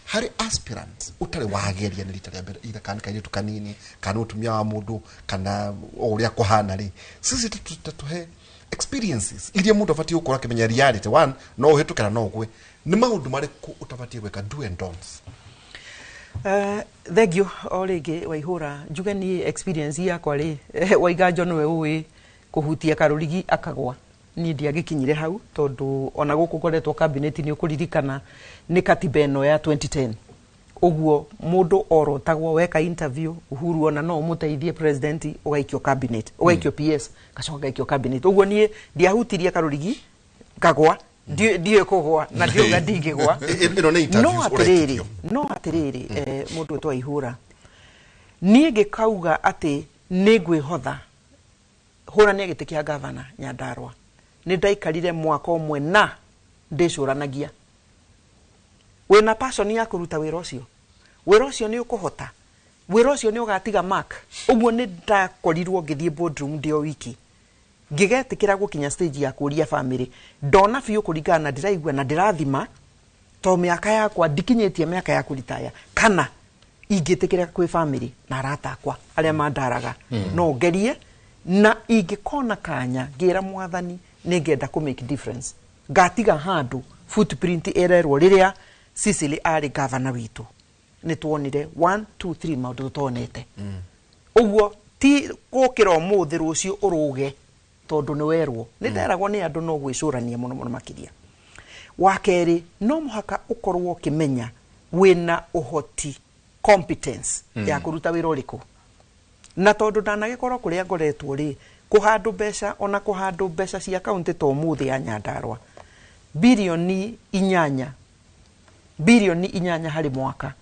hari aspirants utare wageria ni rita rya mbere ira kana kaire tukanini kana utumia wa mundu kana uria kuhana ri sisi tuhe experiences iria mundu afati ukora kimenya reality one no hitukana no gwe ni maundu mari utafatie gweka do and don'ts. Thank you orege Waihura njuge ni experience yakwa ri Waigajo nwe uwi kuhutia Kariuki akagwa ni ndiagikinyire hau tondu ona guku koretwo cabinet ni ukuririkana ni katiba eno ya 2010 uguo mundu orotagwo weka interview Uhuru ona no muteithie president ugaikio cabinet ugaikio PS gacoka gaikio cabinet uguo ni ndiahutirie Kariuki kagwa ndiye kugwa na ndio gadigigwa no atiriri mundu etwa Ihura nie gikauga ati nigwihotha hura ni gitikia governor Nyandarua ni ndaikarire mwaka umwe na ndicuranagia wena passion ya kuruta wira ucio ni ukuhota wira ucio ni ugatiga mark uguo ni ndakorirwo ngithie boardroom ndio wiki ngigetikira gukinya stage ya kuria family ndona biu kuringana na ndiraigua na ndirathima to miaka yakwa ndikinyetie miaka ya kuritaya kana ingitikira kwi family na arata akwa aria mandaraga no ngerie na ingikona kanya ngira mwathani ningenda ku make difference ngatiga handu footprint ererwo riria Sicily ari governor witu ni tuonire 1 2 3 maundu tutonete uguo ti gukira umuthi rucio uruge tondu ni werwo ni nderagwo ni andu no gwicurania muno makiria wakeri no muhaka ukorwo kimenya wina uhoti competence ya kuruta wira uriku na tondu ndanagikorwo kuria ngoretwo ri kuhandu besha ona kuhandu besha cia county to muthi ya Nyandarua bilioni 8 hari mwaka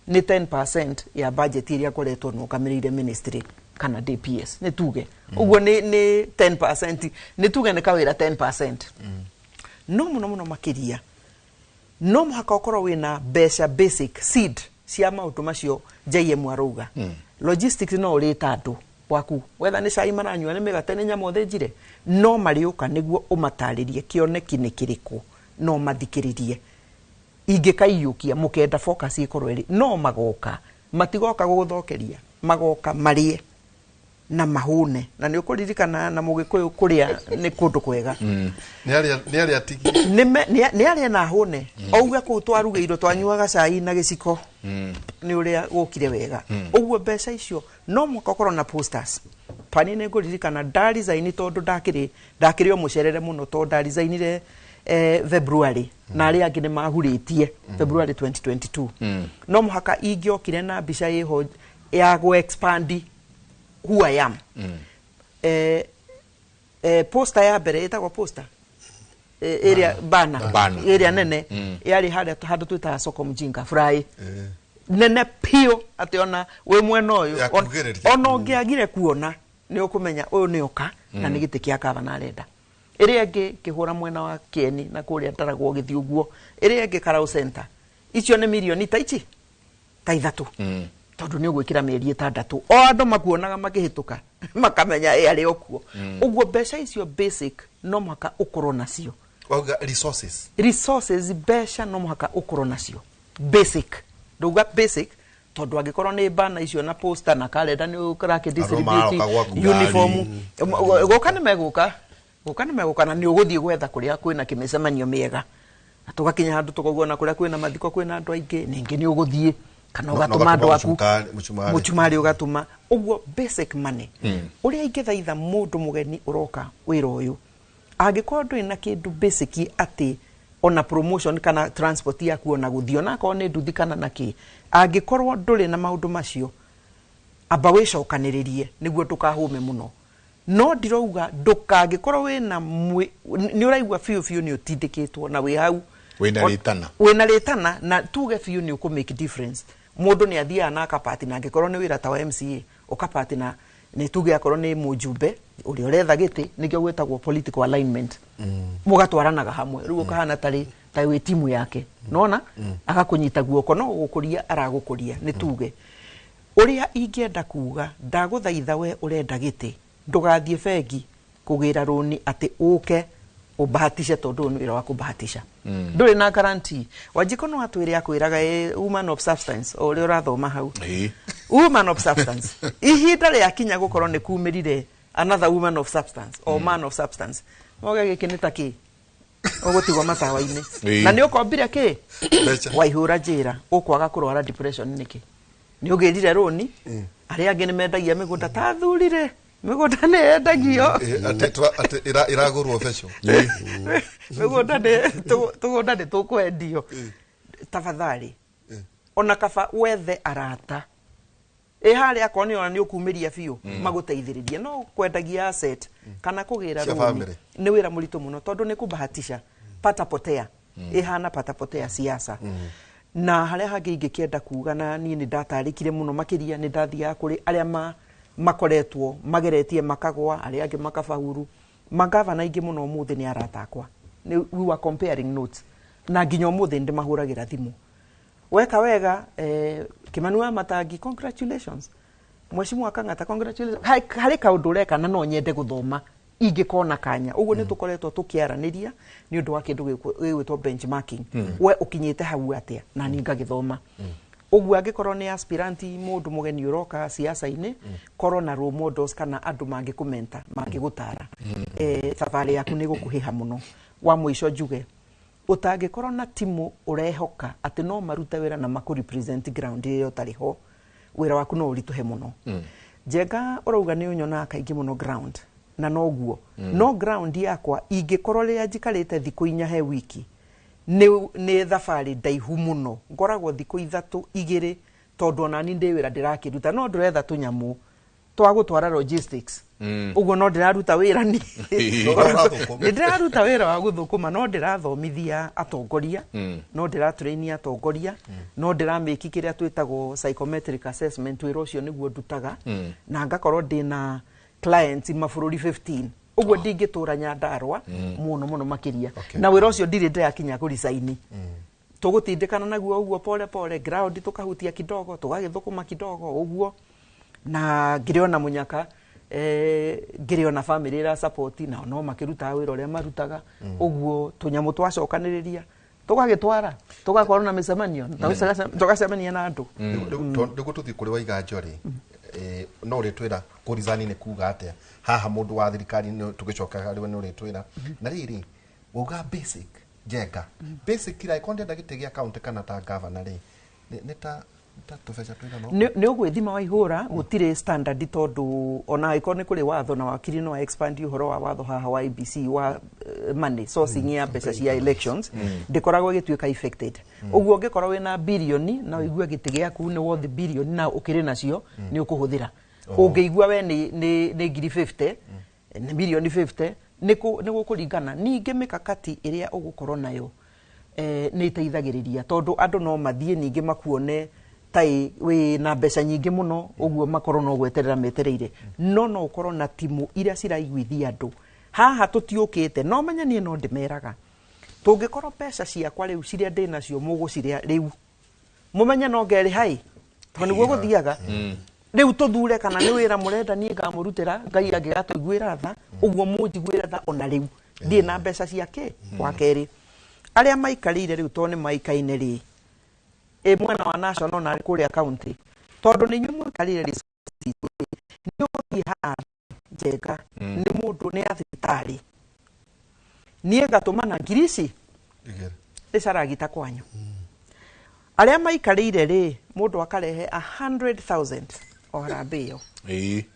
ni 10% ya budget iria ngoretwo no kamirire ministry kana DPS ni tuge uguo ni 10% ni tuge ni kawira 10% no muno makiria no muhaka ukorwo wina besha basic seed cia maundu macio JM aruga logistics no urita andu waku wetha ni cai maranyua ni migate ni nyamo thinjire no mariuka niguo umataririe kioneki ni kiriku no mathikiririe ingikaiyukia mukenda focus ikorwo iri no magoka matigoka guguthokeria magoka marie na mahune na ni ukuririkana na mugikuyu kuria ni kundu kwega ni ari atigi ni ari na hune ouga ku twarugeiro twanyuaga cai na giciko ni uria gukire wega uguo mbeca icio no mukakorwo na posters pani ne nguririkana ndari zaini tondu ndakiri omucerere muno tondu ndari zainire February na ari angi ni mahuritie February 2022 no muhaka ingiokire na mbica iho ya go expand who I am poster ya bere etagwo poster area bana area nene yari hadu twita soko mjinga fry nene pio ationa we mwena uyu ona ngiagire kuona ni ukumenya uyu ni oka na ni giti kia kava na renda ĩrĩa ĩngĩ kĩhũra mwena wa Kieni na kũrĩa Ndaragwa gĩthiĩ ũguo, ĩrĩa ĩngĩ Karau Center. Icio nĩ milioni ta ici ta ithatũ. Tondũ nĩ ũgwĩkĩra mĩeri 6 o andũ makuonaga makĩhĩtũka makamenya arĩ okuo. Ũguo mbeca icio basic no mũhaka ũkorwo nacio. Wauga Resources mbeca no mũhaka ũkorwo nacio basic. Ndauga basic tondũ angĩkorwo nĩ bana icio na poster na calendar nĩ ũkarake distribute uniform gũka nĩ megũka na nĩ ũgũthiĩ gwetha kũrĩa kwĩna kĩmĩcemanio mĩega, na tũgakinya handũ tũkaugua na kũrĩa kwĩna mathiko kwĩna andũ aingĩ ningĩ nĩ ũgũthiĩ kana ũgatũma andũ aku mũchumari ũgatũma. Ũguo basic money ũrĩa ingĩthaitha mũndũ mũgeni ũroka wĩra ũyũ, angĩkorwo ndũrĩ na kĩndũ basic atĩ ona promotion kana transport yaku ona gũthiĩ ona akorwo nĩ nduthi kana nakĩ, angĩkorwo ndũrĩ na maũndũ macio amba wĩcokanĩrĩrie nĩguo ndũkahũme mũno. No ndirauga ndũkangĩkorwo wĩna nĩ ũraigua biũ nĩ ũtindĩkĩtwo na wĩ hau wĩna rĩtana na tuge biũ nĩ ũkũ-make difference. Mũndũ nĩ athiaga na akapati na angĩkorwo nĩ wĩra ta wa MCA ũkapati na nĩ tuge akorwo nĩ mũjumbe ũrĩa ũretha gĩtĩ nĩkĩo gwĩtagwo political alignment. Mũgatwaranaga hamwe rĩu ũkahana ta wĩ timu yake nona agakũnyita guoko no gũkũria aragũkũria nĩ tuge. Ũrĩa ingĩenda kuga ndagũthaitha we ũrenda gĩtĩ ndũgathiĩ bengi kũgĩra rũni atĩ ũke ũbahatishe tondũ nĩ wĩra wa kũbahatisha. Ndũrĩ na guarantee. Wanjiko no atwĩre akwĩraga woman of substance o ũrĩa ũrathoma hau. Woman of substance. Ihinda rĩakinya gũkorwo nĩ kumĩrire another woman of substance or man of substance. Moge gĩkĩ nĩ ta kĩ ũgũtigwo matawa-inĩ na nĩ ũkombire kĩ waihũra njĩra ũkwaga kũrwara depression nĩkĩ nĩ ũgĩrire rũni arĩa angĩ nĩ mendagia mĩgũnda ta thurire mĩgũnda nĩ yendagio iragũrwo besho tũgũnda nĩ tũkwendio. Tafadhali ona kaba wethe arata harĩa akorwo nĩ ona nĩ ũkumĩria biũ magũteithĩrĩrie no kwendagia asset kana kũgĩra rũni nĩ wĩra mũritũ mũno tondũ nĩ kũbahatisha patapotea ihana patapotea siasa. Na harĩa hangĩ ingĩkĩenda kuga na niĩ nĩ ndatarĩkire mũno makĩria nĩ ndathiaga kũrĩ arĩa makoretwo mageretie makagwa arĩa angĩ makabahuru magavana ingĩ mũno ũmũthĩ nĩ arata akwa. We were comparing notes na nginya ũmũthĩ ndĩmahũragĩra thimũ. Weka wega Kimani wa Matangi, congratulations. Mheshimiwa Kang'ata, congratulations. Harĩ kaũndũ ũreka na no nyende gũthoma ingĩkona kanya. Ũguo nĩ tũkoretwo tũkĩaranĩria nĩ ũndũ wa kĩndũ gĩgwĩtwo benchmarking. We ũkinyĩte hau atĩa na niĩ ngagĩthoma. Ũguo angĩkorwo nĩ aspirant mũndũ mũgeni ũroka siasa-inĩ korwo na role models kana andũ mangĩkũmenta mangĩgũtara. Thabarĩ yaku nĩ gũkuhĩha mũno. Wa mũico njuge utangĩkorwo na timu ũrehoka atĩ no marute wĩra na makũrepresent ground ĩyo tarĩ ho wĩra waku no ũritũhe mũno. Njenga ũrauga nĩ ũnyonaga kaingĩ mũno ground na noguo no ground yakwa ingĩkorwo rĩrĩa njikarĩte thikũ 4 he wiki nĩ thabarĩ ndaihu mũno ngoragwo thikũ 3-2 tondũ ona ni ndĩ wĩra ndĩrakĩruta no ndĩretha tũnyamũ twa gũtwara logistics. Ũguo no ndĩraruta wĩra nĩ ndĩraruta wĩra wa gũthũkũma no ndĩrathomithia atongoria no ndĩratrainia atongoria no ndĩramĩki kĩrĩa twĩtagwo psychometric assessment wĩra ũcio nĩguo ndutaga na ngakorwo ndĩna clients mabũrũri 15. Ũguo ndingĩtũra Nyandarua mũno makĩria na wĩra ũcio ndirĩ ndĩrakinya kũrisaini. Tũgũtindĩkana naguo ũguo pole ground tũkahutia kidogo tũgagĩthũkũma kidogo ũguo na ngĩrĩona mũnyaka ngĩrĩona family ra support na no makĩruta wĩra ũrĩa marutaga. Ũguo tũnyamũ twacokanĩrĩria tũgagĩtwara tũgakorwo na mĩcemanio tũgacemania na andũ. Ndĩguo tũthiĩ kũrĩ Waigajo rĩ no ũrĩtwĩra kũrizani nĩ kuga atĩa haha mũndũ wa thirikari tũgĩcoka harĩ we nĩ ũrĩtwĩra na rĩrĩ uga basic Njenga basic kira ikonde ndagĩte gĩa account kana ta governor rĩ nĩ ta tũbeca twĩna no nĩ ũgwĩthima waihũra gũtirĩ standard tondũ ona ĩkorwo nĩ kũrĩ watho na wakiri no expand ũhoro wa watho haha wa IBC wa money sourcing ya mbeca cia elections ndĩkoragwo ĩgĩtuĩka affected. Ũguo ũngĩkorwo wĩna birioni na ũigua gĩtĩ gĩaku nĩ worth birioni na ũkĩrĩ nacio nĩ ũkũhũthĩra. Ũngĩigua we nĩ ngiri 50 nĩ milioni 50 nĩ gũkũringana. Ningĩ mĩkakati ĩrĩa ũgũkorwo nayo nĩ iteithagĩrĩria tondũ andũ no mathiĩ ningĩ makuone tai we na mbeca nyingĩ mũno ũguo makorwo no gweterera metereire no ũkorwo na timu iria ciraiguithia andũ haha tutiukite no menya nie no ndimeraga tungikorwo mbeca ciakwa riu ciria ndi nacio muguciria riu mumenye no ngeri hai to niguo guthiaga riu tuthure kana ni wira murenda nie ngamurutira ngai angigatuiguira tha uguo munjiguira tha ona riu ndie na mbeca ciake wa keri aria maikarire riu to ni maikaine ri mwena wa national na kuria county tondu ni nyu mwikarire ri ni uthi ha Jega ni mundu ni athitari nie gatumana ngirici icaragita kwanyu aria maikarire ri mundu akarehe 100,000 o harambe iyo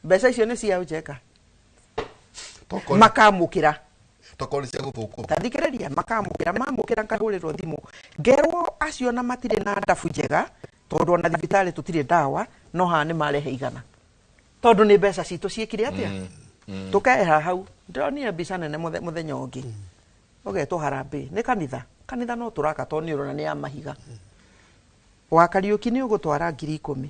mbeca icio ni cia Jega makamukira tokori cia guthuku tathikiriria makamukira mamukira ngahurirwo thimu ngerwo acio na matire na ndafu njega tondu na thibitari tutire dawa no ha ni marehe igana tondu ni mbeca citu ciikire atia tukeha hau ndonire mbica nene muthenya ungi ugetwo harambe ni kanitha no turaka to ni urona ni ya mahiga wa Kariuki ni ugutwara 10,000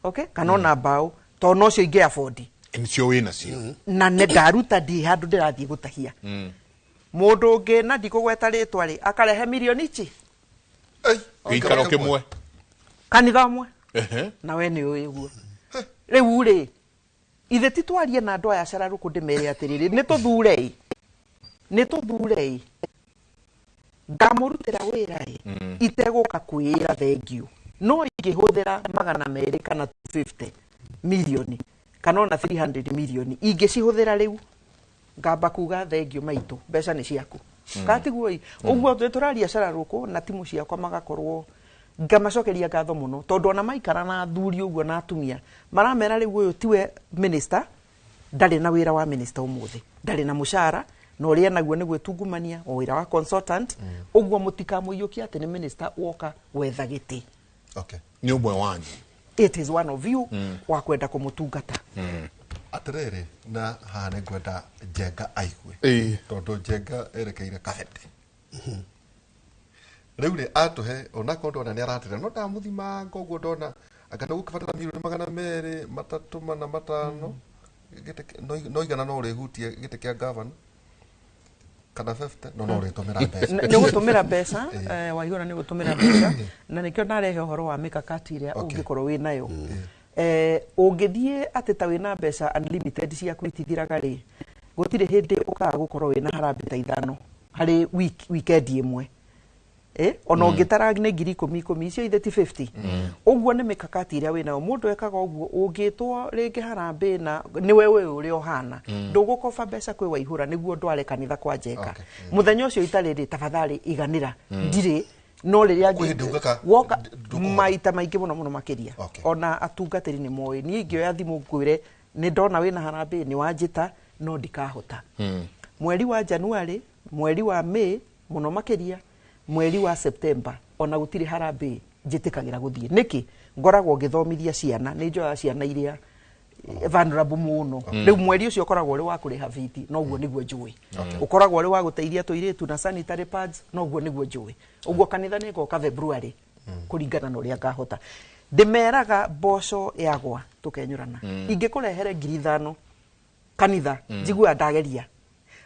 okay kana na bao to no cio inge afford ncio wina cio na ne daruta di handu ndirathie gutahia mundu ungi na ndikugweta ritwa ri akarehe milioni ichi gikaro kimwe kanitha mwe na we ni uiguo riu ri ithe titwarie na andu aya cararuku ndimere atiriri ni tuthure ngamurutira wira iteguka kwira thengio no ingihuthira 200 kana 250 milioni kana ona 300 milioni ingicihuthira riu ngamba kuga thengio maitu mbeca ni ciaku katiguo uguo turaria cararuku na timu ciakwa magakorwo ngamacokeria ngatho muno tondu ona maikara na thuri uguo na atumia maramera riu uyu tiwe minister ndari na wira wa minister umuthi ndari na mushara no uria naguo ni gwitungumania o wira wa consultant uguo mutikamuiyukia ati ni minister woka wetha giti ni umwe wanyu it is one of you wa kwenda kumutungata atiriri na hane kwenda Jega aigue tondu Jega erekeire kabete riu ri atuhe ona kondo na ni aratira no ndamuthima ngoguo ndona akana gukibatara milioni 200 matatu mana matano gite no igana no rihutie gite kia governor kana 50 no ritumira mbeca ni gutumira mbeca waigura ni gutumira mbeca na nikio narehe uhoro wa mikakati iria ungikorwo wi nayo ungithie ati ta wina mbeca unlimited cia kwitithiraga ri gutire hindi ukaga gukorwo wina harambe ta ithano hari weekend imwe ona ungitara ni 10,000 icio ithe ti 50 uguo ni mikakati iria winayo mundu ekaga uguo ungitwo ringi harambe na ni wewe uri ohana ndugukoba mbeca kwi waihura niguo ndware kanitha kwa Jega muthenya ucio itariri tafadhali iganira ndire no riria woka maita maingi muno makiria ona atungatiri ni moyi ni ingioya thimu ngwire ni ndona wina harambe ni wanjita no ndikahota mweri wa Januari mweri wa Mei muno makiria mweri wa September ona gutire harambe njitikagira guthie niki ngoragwo ngithomithia ciana ni njoya ciana iria vulnerable muno riu mweri ucio ukoragwo ri wa kuriha viti no guo niguo njui ukoragwo ri wa guteithia tuiritu na sanitary pads no guo niguo njui uguo kanitha ni goka February kuringana na uria ngahota ndimeraga boco yagwa tukenyurana ingikurehere 5,000 kanitha njigua ndageria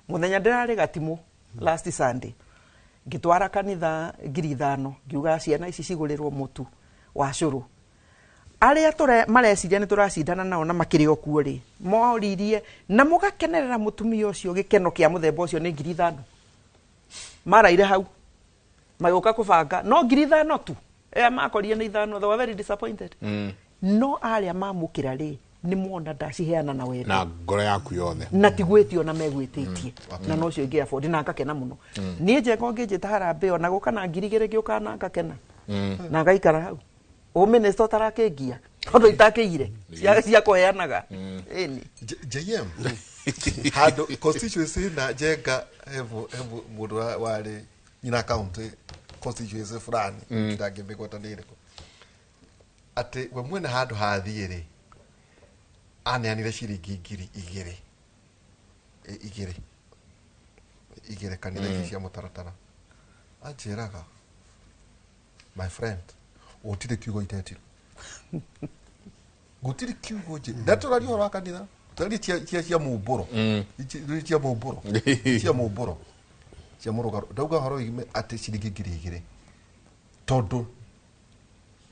muthenya ndirari gatimu last Sunday ngitwara kanitha 5,000 ngiuga ciana ici cigurirwo mutu wa curu aria mareciria ni turacindana nao na makiri okuo ri moririe na mugakenerera mutumia ucio gikeno kia muthemba ucio ni 5,000 maraire hau magoka kubanga no 5,000 tu makorie ni 5 they were very disappointed no aria mamukira ri ni muona ndaciheana na wendo na ngoro yaku yothe na tigwetio na megwititie na no cio ingi afford na ngakena muno nie Jega ngijita harambe ona guka na 2,000 ngiuka na ngakena na ngaikara hau o minister tarakengia tondu itakeire cia kuheanaga ini JM hado constituency na Jega evo mundu wari nyina county constituency fulani ndangimigweta ndiriko ati we mwena hado hathiire aneanire ciringi 2,000 kanitha cia mutaratara anjiraga my friend utire kiugo itetiro gutire kiugo je ndaturari horo kanitha tari cia muburo cia muburo cia muburo cia murugaro ndauga horo ime ati ciringi 2,000 tondu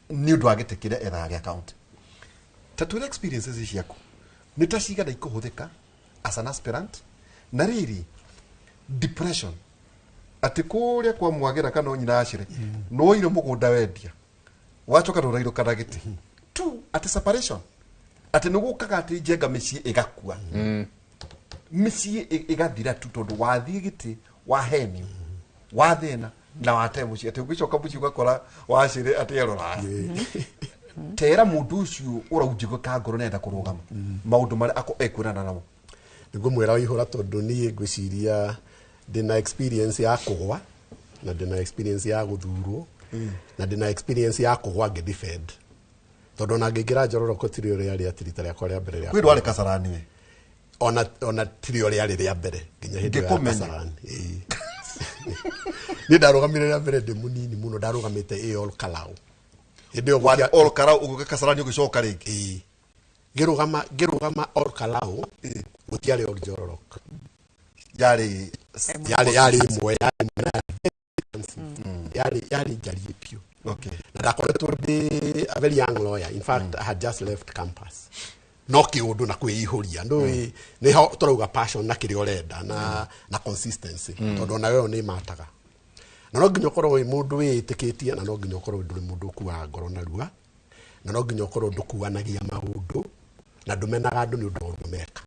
ni undu agite kire eraga account tatu experiences ciaku ni ta cigana ikuhuthika as an aspirant na riri depression ati kuria kwa mwagira kana onyina acire no ire mugunda wendia wachoka rurairo kana giti tu ati separation ati nugukaga ati jenga micii igakua micii igathira tu tondu wathie giti waheni wathina na wate mucii ati ugicoka mucii ugakora wacire ati erora tera mundu ucio uraujigo ka ngoro nenda kurugama maundu mari ako ekwirana namo ngumwira waihura tondu ni ngwiciria ndina experience ya kugwa na ndina experience ya guthurwo na ndina experience ya kugwa ngidefend tondu na ngingira njororoko tiri ria ria tirita ria kwa ria mbere ria kwirwo ari Kasarani we ona tiri ria ria mbere nginya hindi ya Kasarani ni ndarugamire ria mbere ndi munini muno ndarugamite all Kalau hindi yo wali all Kalau uguka Kasarani ugicoka ringi ngirugama all Kalau gutiari all Njororoko yari imwe yari njari pio. Okay. Na ndakoretwo ndi a very young lawyer. In fact, I had just left campus. No kiundu na kwiihuria ndui ni ho turauga passion na kiri orenda na consistency tondu na wewe ni mataga na no nginya ukorwo wi mundu witikitie na no nginya ukorwo nduri mundu kuwa ngoro na ruga na no nginya ukorwo ndukuanagia maundu na ndumenaga andu ni undu meka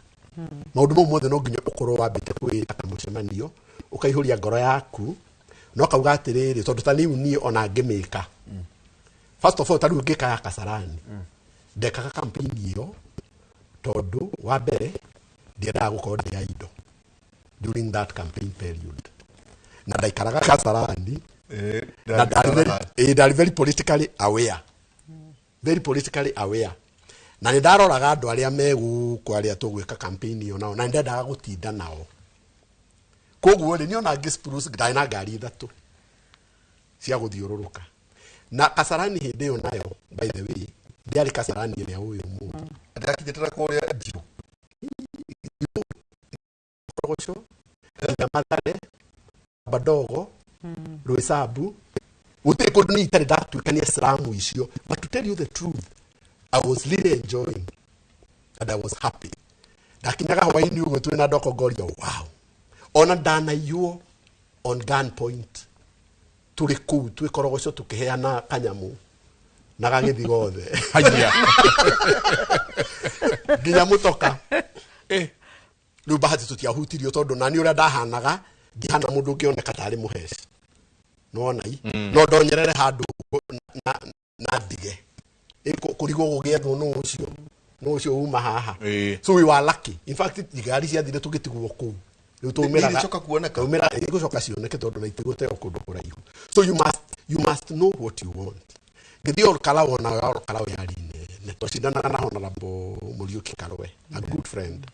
maundu mo mothe no nginya ukorwo wambite kwita kamucemanio ukaihuria ngoro yaku no kauga atiriri tondu ta riu ni ona ngimika first of all tariu ngika ya Kasarani ndekaga campaign iyo tondu wa mbere ndiendaga gukorwo ndi ido during that campaign period na ndaikaraga Kasarani na ndari very politically aware na ni ndaroraga andu aria meguku aria tugwika campaign iyo nao na ndendaga gutinda nao koguo ni ona ngispruce ndai na ngari ithatu cia guthiururuka na Kasarani hindi yo nayo by the way ndiari Kasarani ya huyo mundu ndakijetera kuria jiru Rogosho na Mathare Badogo Roisabu uteko ni itari datu kani Islamu icio but to tell you the truth I was really enjoying and I was happy dakinyaga hwaini ugo tu na doko gorio wow ona dana yuo on gun point turiku twikorogosho tukiheana kanyamu na gangithi gothe haya nginya mutoka riu bahati tutiahutirio tondu nani uria ndahanaga ngihana mundu ngioneka tari muheci nona no ndonyerere handu na ndige kurigwo gugiethwo no ucio uma haha so we were lucky in fact igari ciathire tugitigwo kuu riu tumiraga choka kuoneka umira igucoka cioneke tondu na itiguteo kundu kuraihu so you must know what you want ngithi Kalau na Kalau yari ne twacindanaga na Honorable Muriuki Karwe a good friend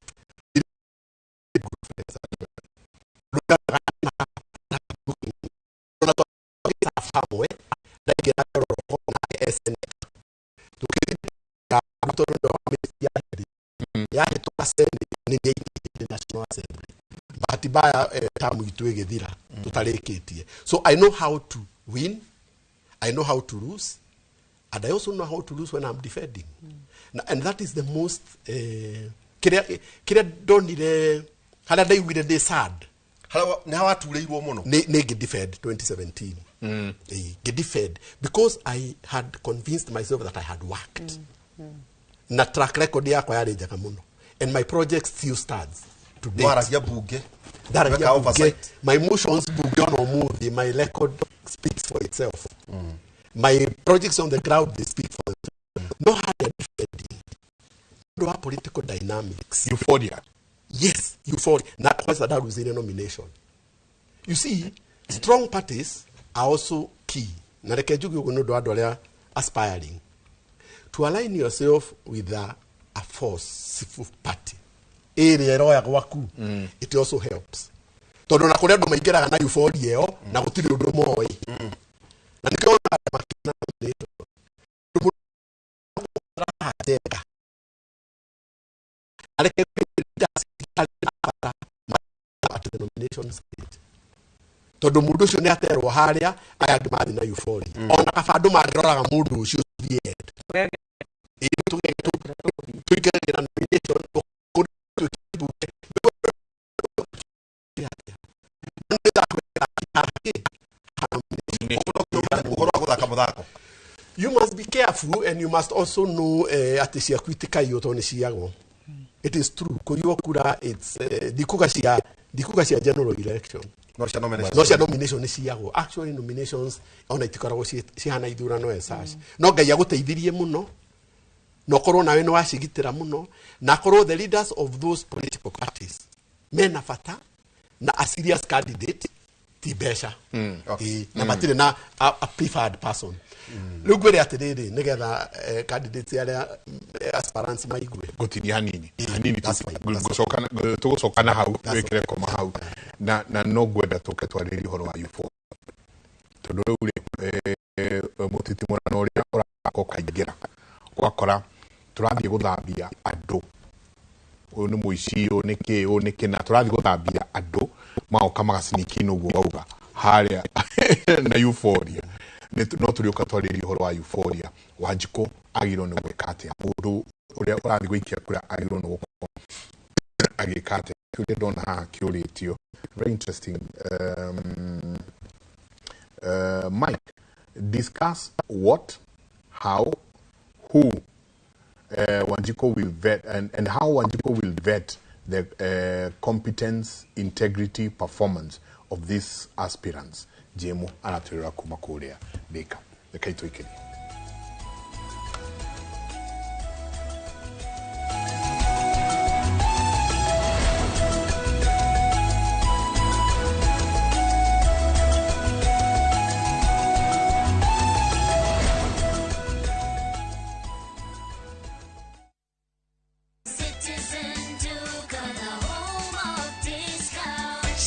so I know how to win, I know how to lose, and I also know how to lose when I'm defending. And that is the most kira donire hala dai with the sad hala na watureirwo muno ne get defend 2017 get defend because I had convinced myself that I had worked na track record yakwa yari njega muno and my project still stands today waragia bunge my motions bunge on movie my record speaks for itself my projects on the ground they speak for themselves no hard defending no political dynamics euphoria yes euphoria na kwanza that was in a nomination you see strong parties are also key na rekejugi ugo ndo adoria aspiring to align yourself with a forceful party area roya gwaku it also helps tondu na kuria ndo maingiraga na euphoria yo na gutiri undu moi na nikiona makina areke at the nomination stage todo mundu cio ni aterwo haria aya ngimathi na euphoria ona kabandu mangiroraga mundu ucio thiet tuigerera nomination you must be careful and you must also know ati cia kwitika iyo to ni ciago. It is true kuyo kura it's dikuga cia general election no cia nomination ni ciago. Actually nominations ona itikoragwo cihana ithurano esas no ngai aguteithirie muno no korwo nawe no wacigitira muno na korwo the leaders of those political parties mena bata na a serious candidate tibesha na matire na a preferred person lugwere atiriri nigetha candidates aria aspirants maigwe gutini hanini tugocokana hau wekire koma hau na no gwenda tuke twariri horo wa U4 tondu riu mutiti murano uria urakoka ingira gwakora turathie guthambia andu uyu ni muici uyu ni kina turathie guthambia andu maoka magaciniki nuguo wauga haria na euphoria no turiuka twariri horo wa euphoria Wanjiko agirwo ni gwika atia mundu uria urathie gwikia kura agirwo ni gukorwo agika atia kiuria ndona haha kiuritio very interesting. Mike, discuss what, how, who Wanjiko will vet and how Wanjiko will vet the competence, integrity, performance of these aspirants. Jemu anaturira kuma kuria Thika. Reka itwikiri.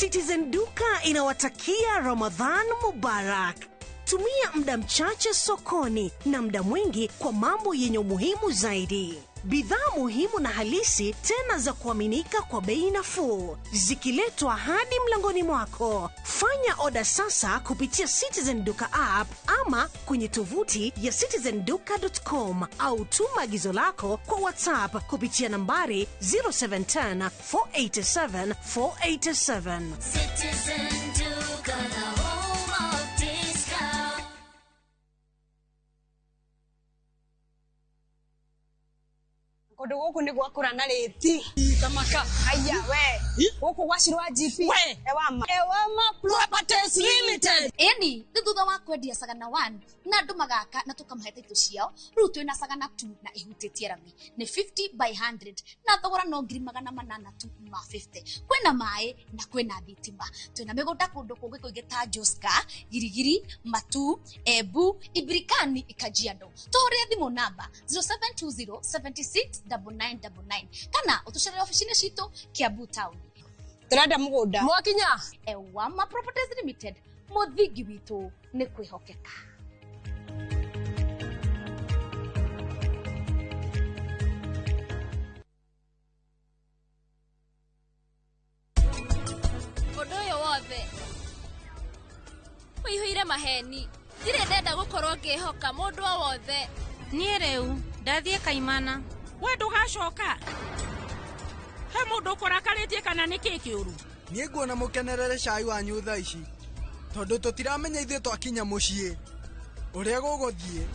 Citizen Duka inawatakia Ramadhan Mubarak. Tumia muda mchache sokoni na muda mwingi kwa mambo yenye umuhimu zaidi. Bidhaa muhimu na halisi tena za kuaminika kwa bei nafuu zikiletwa hadi mlangoni mwako. Fanya oda sasa kupitia Citizen Duka app ama kwenye tovuti ya citizenduka.com au tuma agizo lako kwa WhatsApp kupitia nambari 0710 487 487. Citizen Duka, the home of discount. Kodo guku ni gwakura na reti kamaka aya we guku gwashirwa GP ewama Properties Limited Eni thutha wa kwendia Sagana 1 na andu magaka na tukamahete itu ciao riu twina Sagana 2 na ihutitie rami ni 50 by 100 na thogora no ngiri 800 tu ma 50 kwina mai na kwina thitima twina migunda kundu kungi kuingi ta Joska Girigiri Matu Ebu Ibirikani Ikajiado tuhurie thimu namba 0720 769999 kana utuchere ofisini citu Kiambu Town turada mugunda mwakinya Ewama Properties Limited muthingi witu ni kwihokeka. Odoyo wothe wihuire maheni ndire ndenda gukorwo ngihoka mundu wothe nie riu ndathie Kaimana we ndugacoka he mundu kurakaritie kana niki kiuru nie nguona mukenerere cai wanyu thaa ici tondu tutiramenya ithuĩ twakinya muciĩ uria guguthie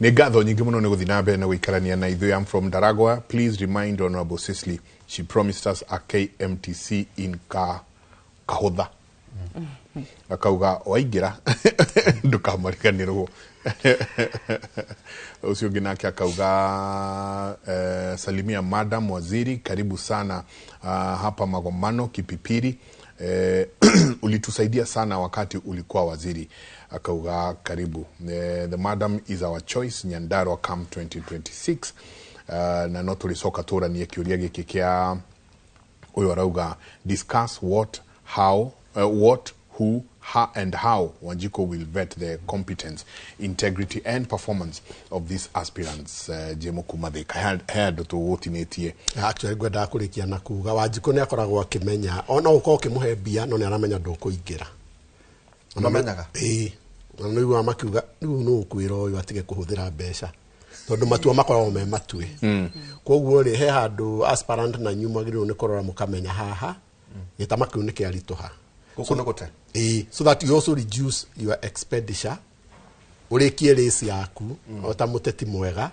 Nĩ ngatho nyingĩ mũno nĩ gũthiĩ na mbere na gũikarania na ithuĩ. I'm from Daragwa. Please remind Honorable Sicily she promised us a KMTC in Kahũtha. Akauga waingĩra ndũkamariganĩrwo. Ucio ũngĩ nake akauga salimia Madam Waziri, karibu sana hapa Magomano Kipipiri. ulitusaidia sana wakati ulikuwa waziri. Akauga karibu. The madam is our choice, Nyandarua come 2026. Na no tulicoka turanie kiuria giki kia uyu arauga discuss what, how, what, who, how and how Wanjiko will vet the competence, integrity and performance of these aspirants. Jemo kumathika head to wotinetie. Actually gwenda kurikia na kuga Wanjiko ni akoragwo akimenya ona uko ukimuhe bia no ni aramenya ndukuingira. Onamenyaga no igwa makiuga no ukwira uyu atige kuhuthira mbeca tondu matua makoragwo me matue. Koguo ri he handu aspirant na nyuma giru ni korora mukamenya haha gitama kiu ni kiarituha. So that you also reduce your expenditure. Urekie race yaku ota muteti mwega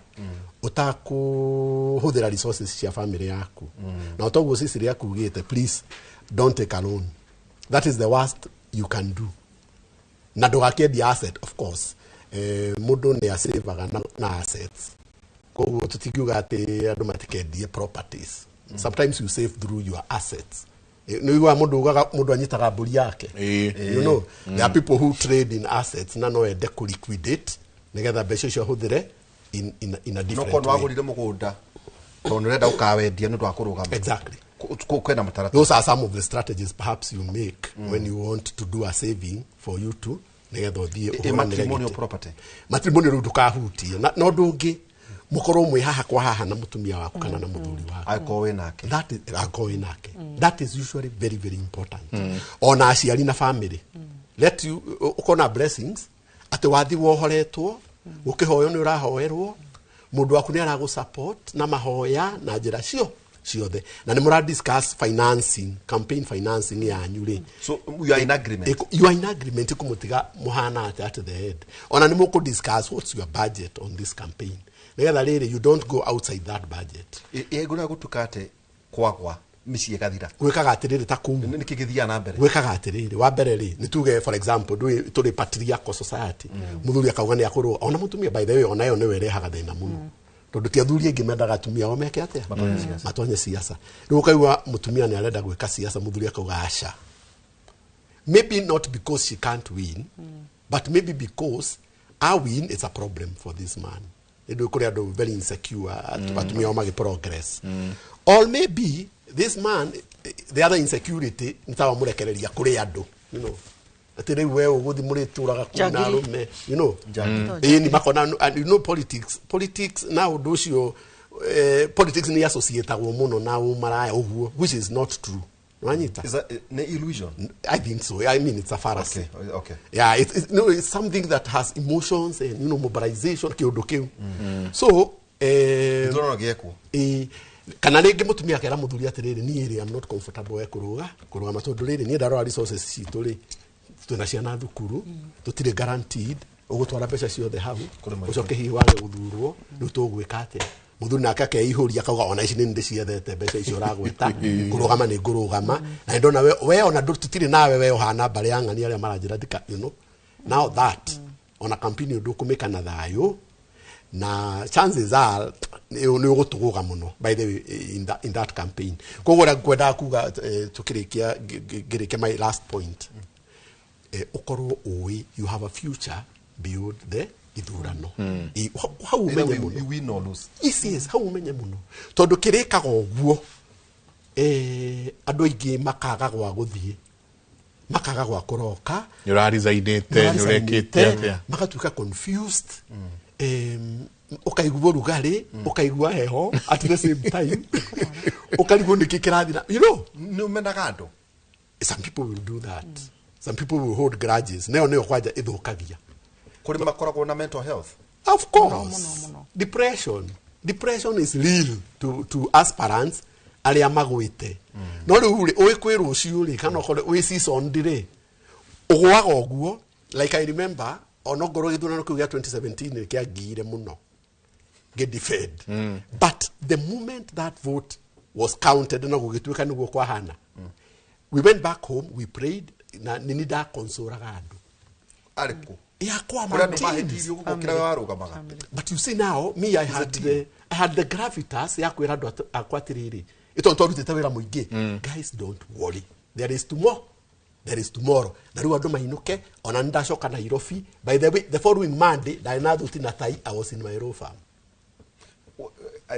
utakuhuthira resources cia family yaku. Na otoguo Sicily yakugite please don't take a loan. That is the worst you can do. Na ndugakie the asset of course. Mundu ni asaveaga na assets. Koguo tutikiuga ati andu matikendie properties. Sometimes you save through your assets. No mundu anyitaga mburi yake. You know, there are people who trade in assets na no ende ku liquidate nigetha mbeca icio huthire in a different way. No wagurire mugunda tondu renda ukawendia ndu akurugama. Exactly. Kwena matarata. Those are some of the strategies perhaps you make when you want to do a saving for you to nigetha uthie matrimonial property. Matrimonial ndukahutie no ndungi mukoro mwe haha kwa haha na mutumia waku kana na muthuri waku akowe nake. That is usually very very important. Ona aciari na family let you ukona blessings ati wathi wohoretwo ukihoyo ni urahoerwo mundu waku ni aragu support na mahoya na njira ciothe na ni mura discuss financing, campaign financing yanyu ri. So you are in agreement. You are in agreement kumutiga muhana at the end. Ona ni muku discuss what's your budget on this campaign. You don't go outside that budget. Egura gutukate kwagwa micii gathira. Gwikaga atiriri ta kumu. Ni kigithia na mbere. Gwikaga atiriri wa mbere ri nituge for example tuli patriarchal society. Muthuri akauga ni akorwo ona mutumia by the way ona yo ni werehaga thina muno. Tondu ti athuri ingi mendaga atumia o meke atia matonye siasa. Riu kaigwa mutumia ni arenda gwika siasa muthuri akauga aca. Maybe not because she can't win, but maybe because I win it's a problem for this man. They could have very insecure at progress. Or maybe this man, the other insecurity, you know, and you know politics now those your politics ni associated with now which is not true. Is that an illusion? I think so. I mean, it's a fallacy. Okay. Yeah, it's something that has emotions and mobilization. So, kana rĩngĩ mũtumia akera mũthuri atĩrĩrĩ niĩ rĩ I'm not comfortable kũrũgama tondũ rĩrĩ niĩ ndarora resources citũ rĩ twĩna ciana thukuru tũtirĩ guaranteed ũgũtwara mbeca ciothe hau ũcoke hihi wage gũthurwo rĩu tũgwĩka atĩa muthuri nake akeihũria akauga ona ici nĩ ndĩciethete mbeca icio ũragweta kũrũgama nĩ ngũrũgama na ndona we ona tũtirĩ nawe we ũhana mbarĩ ya ng'ani arĩa maranjĩra thika now that on a campaign ndũkũmĩka na thayũ na chances are ni ugutuguga muno by the way in that campaign kogora kwenda kuga tukirikia ngirikia my last point ukorwo uwi you have a future beyond the ithurano how umenye muno you win or lose yes how umenye muno tondu kirikaga uguo andu aingi makaga gwa guthie makaga gwa kuroka nyurarizainite nyurekite makatuka confused ukaigua rugari ukaigua heho at the same time ukaigua nikikirathina no menagando some people will do that some people will hold grudges neo kwaja ithukagia kuri makoragwo na mental health of course depression is real to aspirants aria magwite no riu ri uikwirwo ucio ri kana ukore wi season dire ugwaga oguo like I remember onogoro githurano kiu gya 2017 kiagire muno get defend but the moment that vote was counted na gugituika niguo kwa hana we went back home we prayed na nini da consora gandu ariko ya kwa mahetirio gukira warugamaga but you see now me I had the gravitas ya kwira andu akwatiriri itonto rutite wira muingi guys don't worry there is tomorrow there is tomorrow na riu andu mainuke ona ndacoka Nairobi by the way the following Monday na thuti na tai I was in my row farm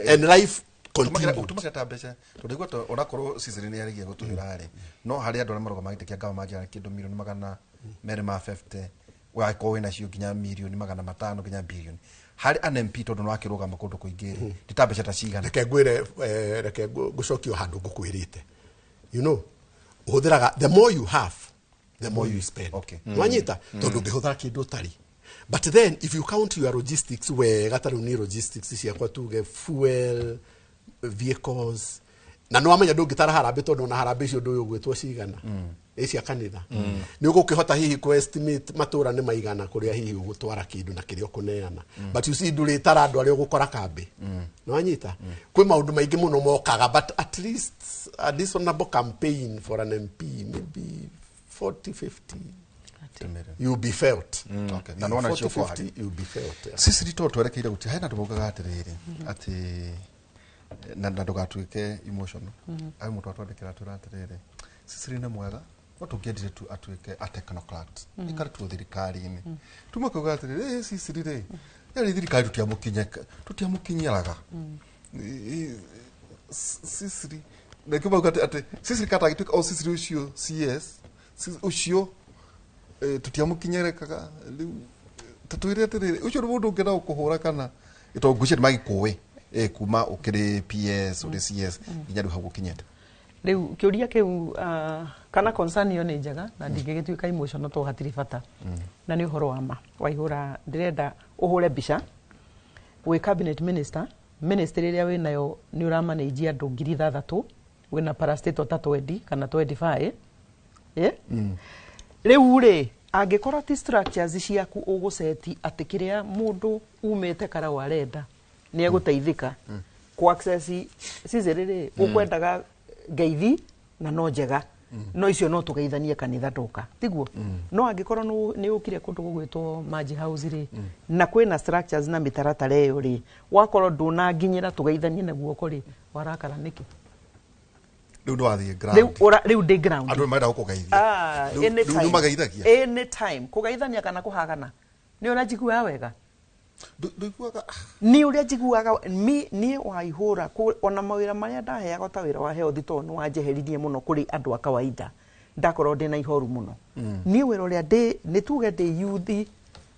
and life utumageta mbeca tundigwa onakorwo Sicily ni yarigia gutuhira ri no hari andu maroga magitekia ngao manjara kindu milioni magana mere ma 50 wa ko wina cio kinya milioni magana 5 kinya bilioni hari an MP tondu no akirugama kundu kuingiri nditambeca ta cigana reke gucokio handu ngukwirite you know uhuthiraga the more you have the more you spend wanyita tondu ngihuthira kindu tari but then if you count your logistics wega taru ni logistics ciakwa tuge fuel vehicles na no amenya ndungitara harambe tondu na harambe cio ndu gwitwo cigana cia kanitha ni ugukihota hihi ku estimate matura ni maigana kuria hihi ugutwara kindu na kirio kuneana but you see nduri tara andu ari ugukora kambe no anyita kwi maundu maingi muno mokaga but at least a reasonable campaign for an MP maybe 40-50 you'll be felt okay na no na cio 50 you'll be felt sisi rito twerekeire guti haina ndumogaga atiriri ati na ndugatuike emotional ai mutu atwandikira turatiriri Sicily ni mwega watungedire tu atuike a technocrat ikari tu thirikari-ini tumakuga atiriri Sicily ri yari thirikari tutiamukinyiraga Sicily na kibaga ati Sicily kata gituika o Sicily ucio CS ucio tutiamukinyerekaga riu tatuire atiriri ucio ni mundu ngena ukuhura kana itongucia magikuwe kuma ukiri PS uri CS nginya riu hagu kinyete riu kiuria kiu kana concern yo ni njega na ndingigituika emotional to hatiri bata na ni uhoro wa ma Waihura ndirenda uhure mbica we cabinet minister ministry ria we nayo ni uramanage andu 6,000 wina parastato 320 kana 25 riu ri angikorwo ti structures ciaku uguseti ati kiria mundu umete kara warenda ni eguteithika ku access Sicily ukwendaga ngeithi na no njega no icio no tugeithanie kanitha ndoka tiguo no angikorwo ni ukire kundu gugwitwo Maji House ri na kwina structures na mitaratara yo ri wakorwo nduna nginyira tugeithanie na guoko ri warakara niki riu ndo athie ground riu de ground andu maida kugeithia riu magaithagia anytime kugeithania kana kuhagana ni ona njigua wega ni uria njiguaga ni Waihura ona mawira maria ndaheaga ta wira wa health to no wanjeheririe muno kuri andu a kawaida ndakorwo ndina ihoru muno ni wira uria ni tuge ndi youth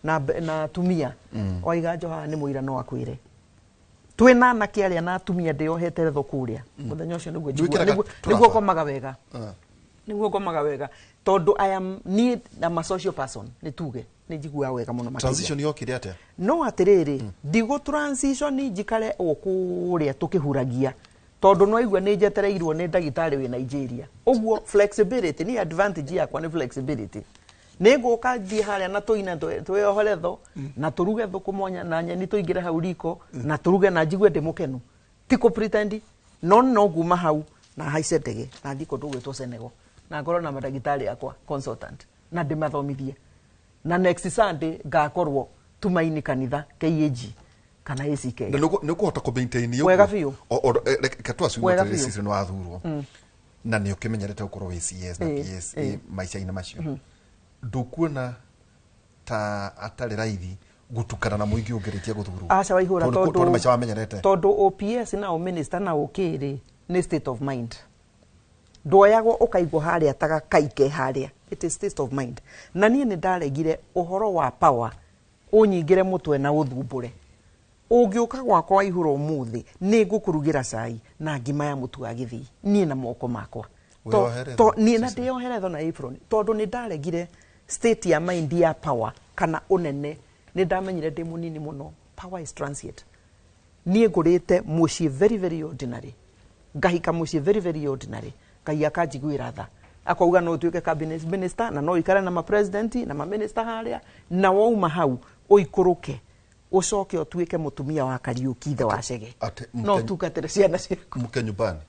na tumia Waigajo ha ni muira no akwire twina na kiaria na tumia ndiohete retho kuria muthenya ucio niguo niguo komaga wega niguo komaga wega tondu I am need a social person ni tuge ni njigua wega muno makiri transition yokire atia no atiriri ndigo transition njikare okuria tukihuragia tondu no igua ni njetereirwo ni ndagitari we Nigeria uguo flexibility ni advantage yakwa ni flexibility niguka thie haria na tuina tweyohoretho na turuge thukumonya na nyeni tuingire hau riko na turuge na njigwe ndimukenu tiko pretend no guma hau na haice ndege na ndiko ndugwitwo Senegal na ngorwo na madagitari yakwa consultant na ndimathomithie na next Sunday ngakorwo tumaini kanitha KAG kana ACK na nä kå hota kå maintain wega biå katwa Sicily no athurwo na nä å kä menyerete gå korwo wä CS na PS maica-inä macio ndåkuona ta atarä raithi gutukana na muingi ungeretie guthurwo aca Waihura tondu maica wamenyerete tondu OPS na minister na ukiri ni state of mind ndoyagwo ukaigwo haria taga kaike haria it is state of mind na nie ni ndaregire uhoro wa power unyingire mutwe na uthumbure ungiuka gwakwa Waihura umuthi ni ngukurugira cai na ngima ya mutu wa githii nie na moko makwa to nie na ndioheretho na apron tondu ni ndaregire state ya mind ya power kana unene ni ndamenyire ndi munini muno power is transient nie ngurite muci very very ordinary ngahika muci very very ordinary kaia kanjiguira tha akauga no tuike cabinet minister na no ikare na ma president na ma minister haria na wauma hau uikuruke ucoke utuike mutumia wa Kariuki the wa Chege no tukatere ciana ciaku muke nyumbani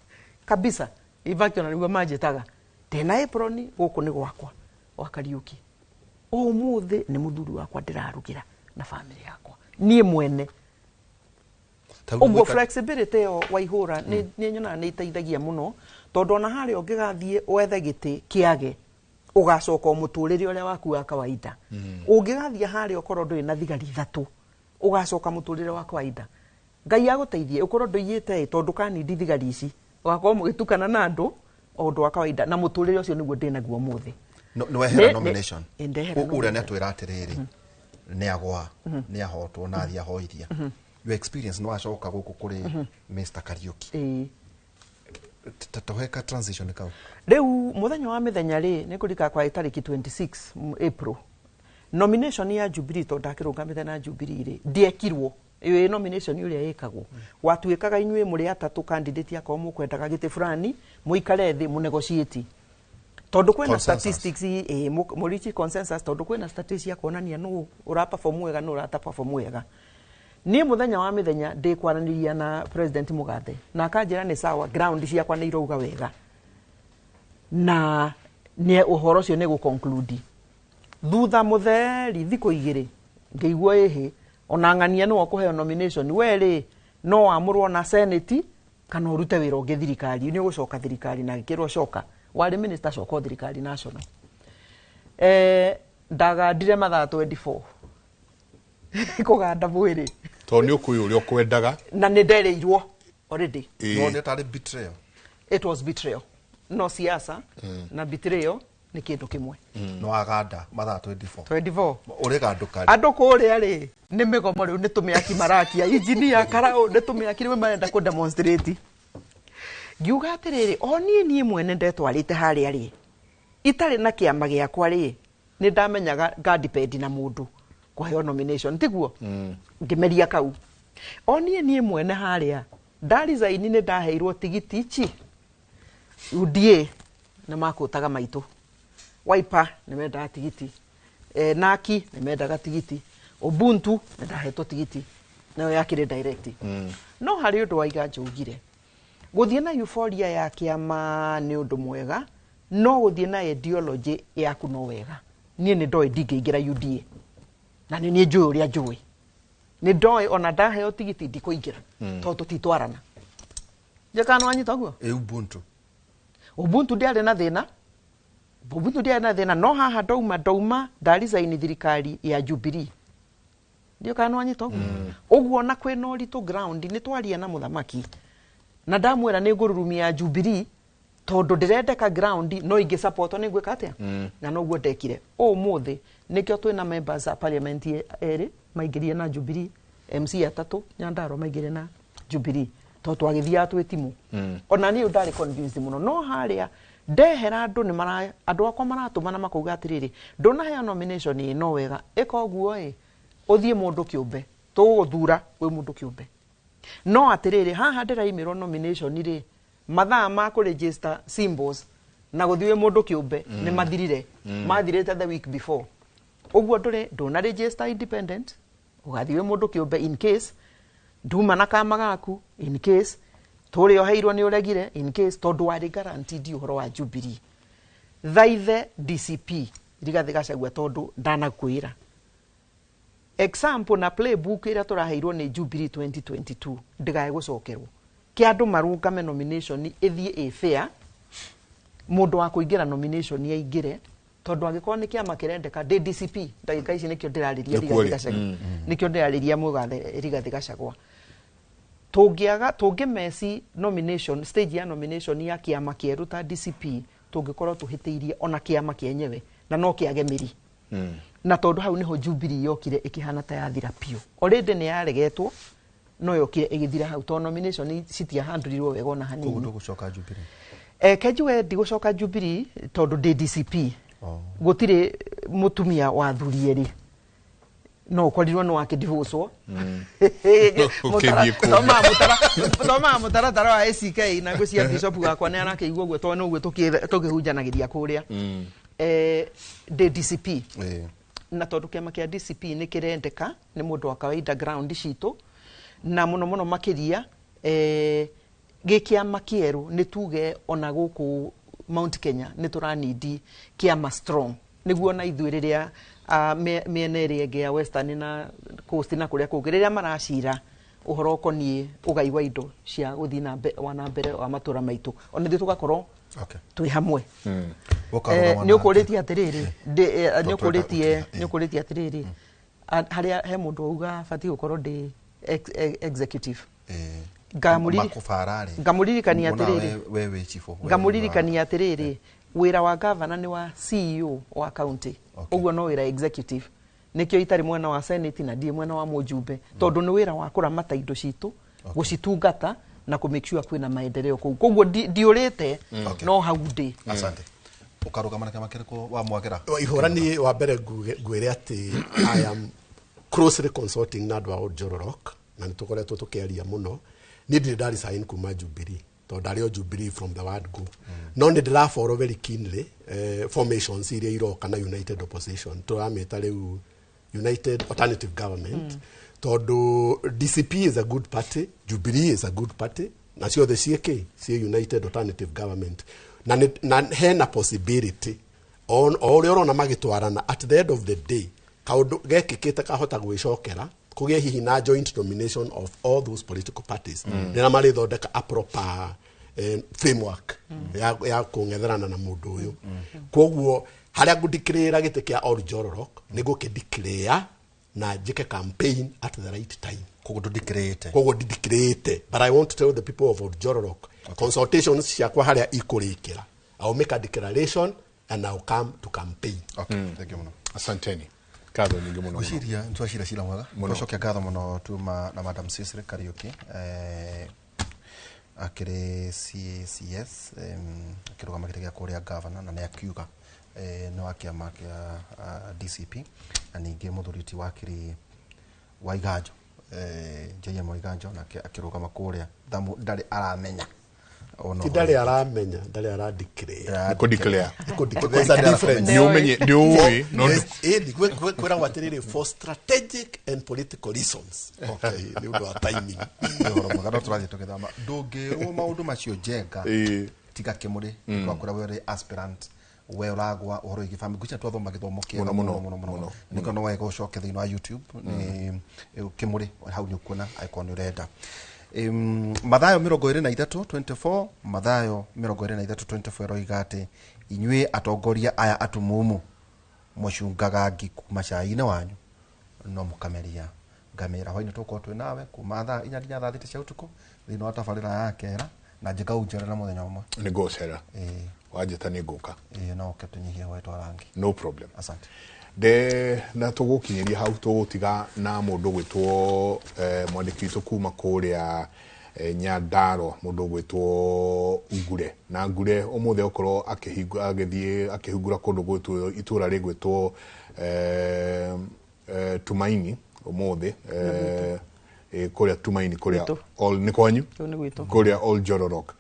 kabisa ivakio na niguo manjitaga tena aproni guku ni gwakwa wa Kariuki umuthi ni muthuri wakwa ndirarugira na family yakwa nie mwene uguo flexibility yo Waihura ni nyona ni iteithagia muno tondu ona hari ungigathie wethe giti kiage ugacoka muturire uria waku wa kawaida ungigathia hari ukorwo nduri na thigari 3 ugacoka muturire wa kawaida Ngai aguteithie ukorwo nduiyite tondu kanidi thigari ici ugakorwo mugitukana na andu o ndu wa kawaida na muturire ucio niguo ndinaguo muthi no wehera nomination uria netwira atiriri ni agwa ni ahotwo na thia hoiria your experience no acoka guku kuri Mr Kariuki tatoheka transition kau riu muthenya wa mithenya ri ni kurika kwa itariki 26 April nomination ya Jubilee to ndakirungamite na Jubilee ri ndiekirwo iyo nomination uria yekagwo watuikaga inyue muri atatu candidate yako mukwendaga giti fulani muikare thi mu negotiate tondu kwena statistics murichi consensus tondu kwena statistics ya kuonania no ura perform wega no urata perform wega ni muthenya wa mithenya ndi kwaraniria na president Mugathe na akanjira ni sawa ground ciakwa ni irouga wega na ni uhoro cio ni gu conclude thutha mutheri thiku igiri ngeigua ehe ona ng'ania no kuheo nomination weri no amurwo na senate kana urute wira ungi thirikari ni gucoka thirikari na gikirwo coka wari minister coka thirikari national ndagandire mathaa 24 kuganda mwiri to ni ukuyu uri okwendaga na ni ndereirwo already no ni tari betrayal it was betrayal no siasa na betrayal ni kindu kimwe no aganda mathaa 24 uri ganduka andu kuria ri ni migomo riu ni tumiaki marakia engineer karao ni tumiaki riu marenda ku demonstrate ngiuga atiriri nie mwene ndetwarite haria ri itari na kiama giakwa ri ni ndamenyaga depend na mundu kuheo nomination tiguo ngimeria kau nie mwene haria ndarizaini ni ndaheirwo tigiti ichi UDA na makutaga maitu Wiper ni menda tigiti Naki ni menda tigiti Ubuntu ni ndahetwo tigiti nayo yakire direct no hari undu Waigajo ugire guthie na euphoria ya kiama ni undu mwega no guthie na ideology yaku no wega nie ni ndoi ndingiingira UDA na ni njui uria njui ni ndoi ona ndaheo tigiti ndikuingira tondu titwarana jekano anyita guo Ubuntu ndiari na thina no haha ndauma ndarizaini thirikari ya Jubilee ndio kana anyita guo uguo na kwina uritu ground ni twaria na muthamaki na ndamwira ni ngururumia ya Jubilee tondu ndirendeka ground no ingi support ni gwika atia na no guo ndekire muthi nikio twina members a parliament eri maigirie na Jubilee MC atatu Nyandaro maigirie na Jubilee to twagithia twitimu ona ni ndari convinced muno no haria ndehera andu ni mara andu akwa maratuma na makuga atiriri ndunahea nomination no wega ikoguo uthie mundu kiumbe tuguthura we mundu kiumbe no atiriri haha ndiraimiro nomination ri mathaa ma ku register symbols na guthie mundu kiumbe ni mathirire mathirite the week before uguo nduna register independent ugathie mundu kiumbe in case nduma na kama gaku in case turi oheirwo ni uregire in case tondu wari guaranteed uhoro wa Jubilee thaithe DCP Rigathi Gachagua tondu ndanakwira example na playbook ira turaheirwo ni Jubilee 2022 ndigae gucokerwo ki andu marungame nomination ithie fair mundu wa kuingira nomination yaingire tondu angikorwo ni kiama kirendeka DCP ndagika ici nikio ndirariria Rigathi Gachagua nikio ndirariria Mugathe Rigathi Gachagua tungimesi nomination stage ya nomination ya kiama kieru ta DCP tungikorwo tuhitiirie ona kiama kienyewe na no kiagemiri na tondu hau niho Jubilee yokire ikihana ta yathira pio already ni yaregetwo no yokire igithira hau to nomination citia handulirwo wega na hanini kugudu gucoka Jubilee kejuwe ndigucoka Jubilee tondu DCP gutire mutumia wa thurieri no korirwo no akidivoso toma mutaratara wa ACK na gucia bishop gakwa ni anakeigua guo to no guo tukihunjanagiria kuria DCP na tondu kiama kia DCP ni kirendeka ni mundu wa kawaida ground citu na muno makiria gikiama kieru ni tuge ona guku Mount Kenya ni turanidi kiama strong niguo na ithwiriria miene ria ya Western na Coast na kuria kugiriria maracira uhoro konie ugai wa indo cia guthi na mbere wa matura maitu ona ndi tugakorwo twi hamwe ni ukuritie atiriri ni ukuritie atiriri haria he mundu auga fati gukorwo ndi executive ngamuririkania atiriri wira wa governor ni wa CEO wa county uguo no wira executive nikio itari mwena wa senate na die mwena wa mujumbe tondu ni wira wa kuramata indo citu gucitungata na ku make sure kwina maendeleo koguo ndiurite no haundi. Asante. Ukarugama kama kiriko wa mwagera ihorani wa mbere ngwire ati I am closely consulting na andũ a Njororok na nitukoretwo tukiaria muno ni ndari sign kuma Jubilee to dario Jubilee from the word go no ni ndira follow very keenly formations iria iroka na united opposition to ameta riu united alternative government tondu DCP is a good party, Jubilee is a good party, na cio the CK united alternative government na hena possibility on all urona magitwarana at the end of the day kaundu gekikite kahota gwicokera kugie hihi na joint nomination of all those political parties nina mari thondeka a proper framework ya kungetherana na mundu uyu koguo haria ngudikirira gite kia all Njororok nigo kideclare na jike campaign at the right time koguo didicrate but I want to tell the people of Njororok consultations ciakwa haria ikurikira I'll make a declaration and I'll come to campaign. Thank you muno. Asanteni. Kadho nyingi muno. Kushiria ntwashira shira mwaga. Tushoke kadho muno tuma na Madam Sicily Kariuki akire CCS akirugama kire kuria governor na akiuga no akiama kia DCP na ningi muthuriti wakiri Waigajo JM Waigajo na akirugama kuria damu ndari aramenya Tidale aramenya, dale ara declare. Ko declare. There's a difference. You menye, you no. Kwera waterere for strategic and political reasons. Okay, ni ndo timing. Magaro turaje tokethama. Ndungirwo maundu macio jenga. Tiga kimuri kwa kura we aspirant. We uragwa uhoro igi family gucha twathoma githomo kiega muno. Niko no wega ucoke thini wa YouTube ni kimuri hau ni kuona icon urenda. Mathayo 23:24 Mathayo 23:24 roigate inywe atongoria aya atumumu mucungaga ngiku macaine wanyu no mukameria ngamira hoine tuko twe nawe kuma thaa inya nginya thaa 3 cia utuku thino atabarira yakera na njika unjera muthenya umwe ni gocera wajeta ni guka no ketunyihia wetu rangi no problem. Asante. De na tugukinyiria hau tugutiga na mundu gwitwo mwandiki witu kuma kuria Nyandaro mundu gwitwo Ngure na Ngure umuthe ukorwo akihingura kundu gwitwo itura rigwitwo Tumaini umuthe kuria Tumaini kuria all ni kwanyu kuria all Njororok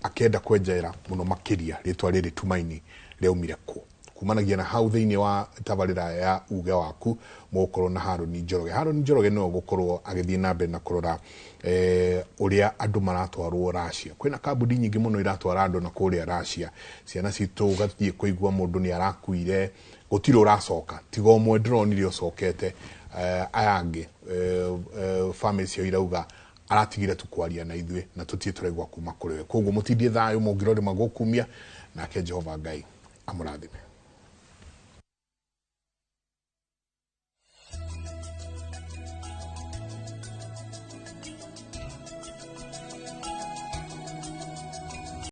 akenda kwenjera muno makiria ritwa riri Tumaini reumire ku kumanagia na hau thiini wa tabarira ya uge waku mukorwo na Haroni Njoroge no gukorwo agithie na mbere na kurora uria andu maratwarwo Russia kwina kambuni nyingi muno iratwara andu na kuria Russia ciana citu gathie kuigwa mundu ni arakuire gutiro uracoka tigo mwe drone iri ocokete ayangi family cio irauga aratigire tukwaria na ithwe na tutie turegwa kuma kuriwe koguo mutindie thayo mungirori magokumia nake Jehova Ngai amurathime.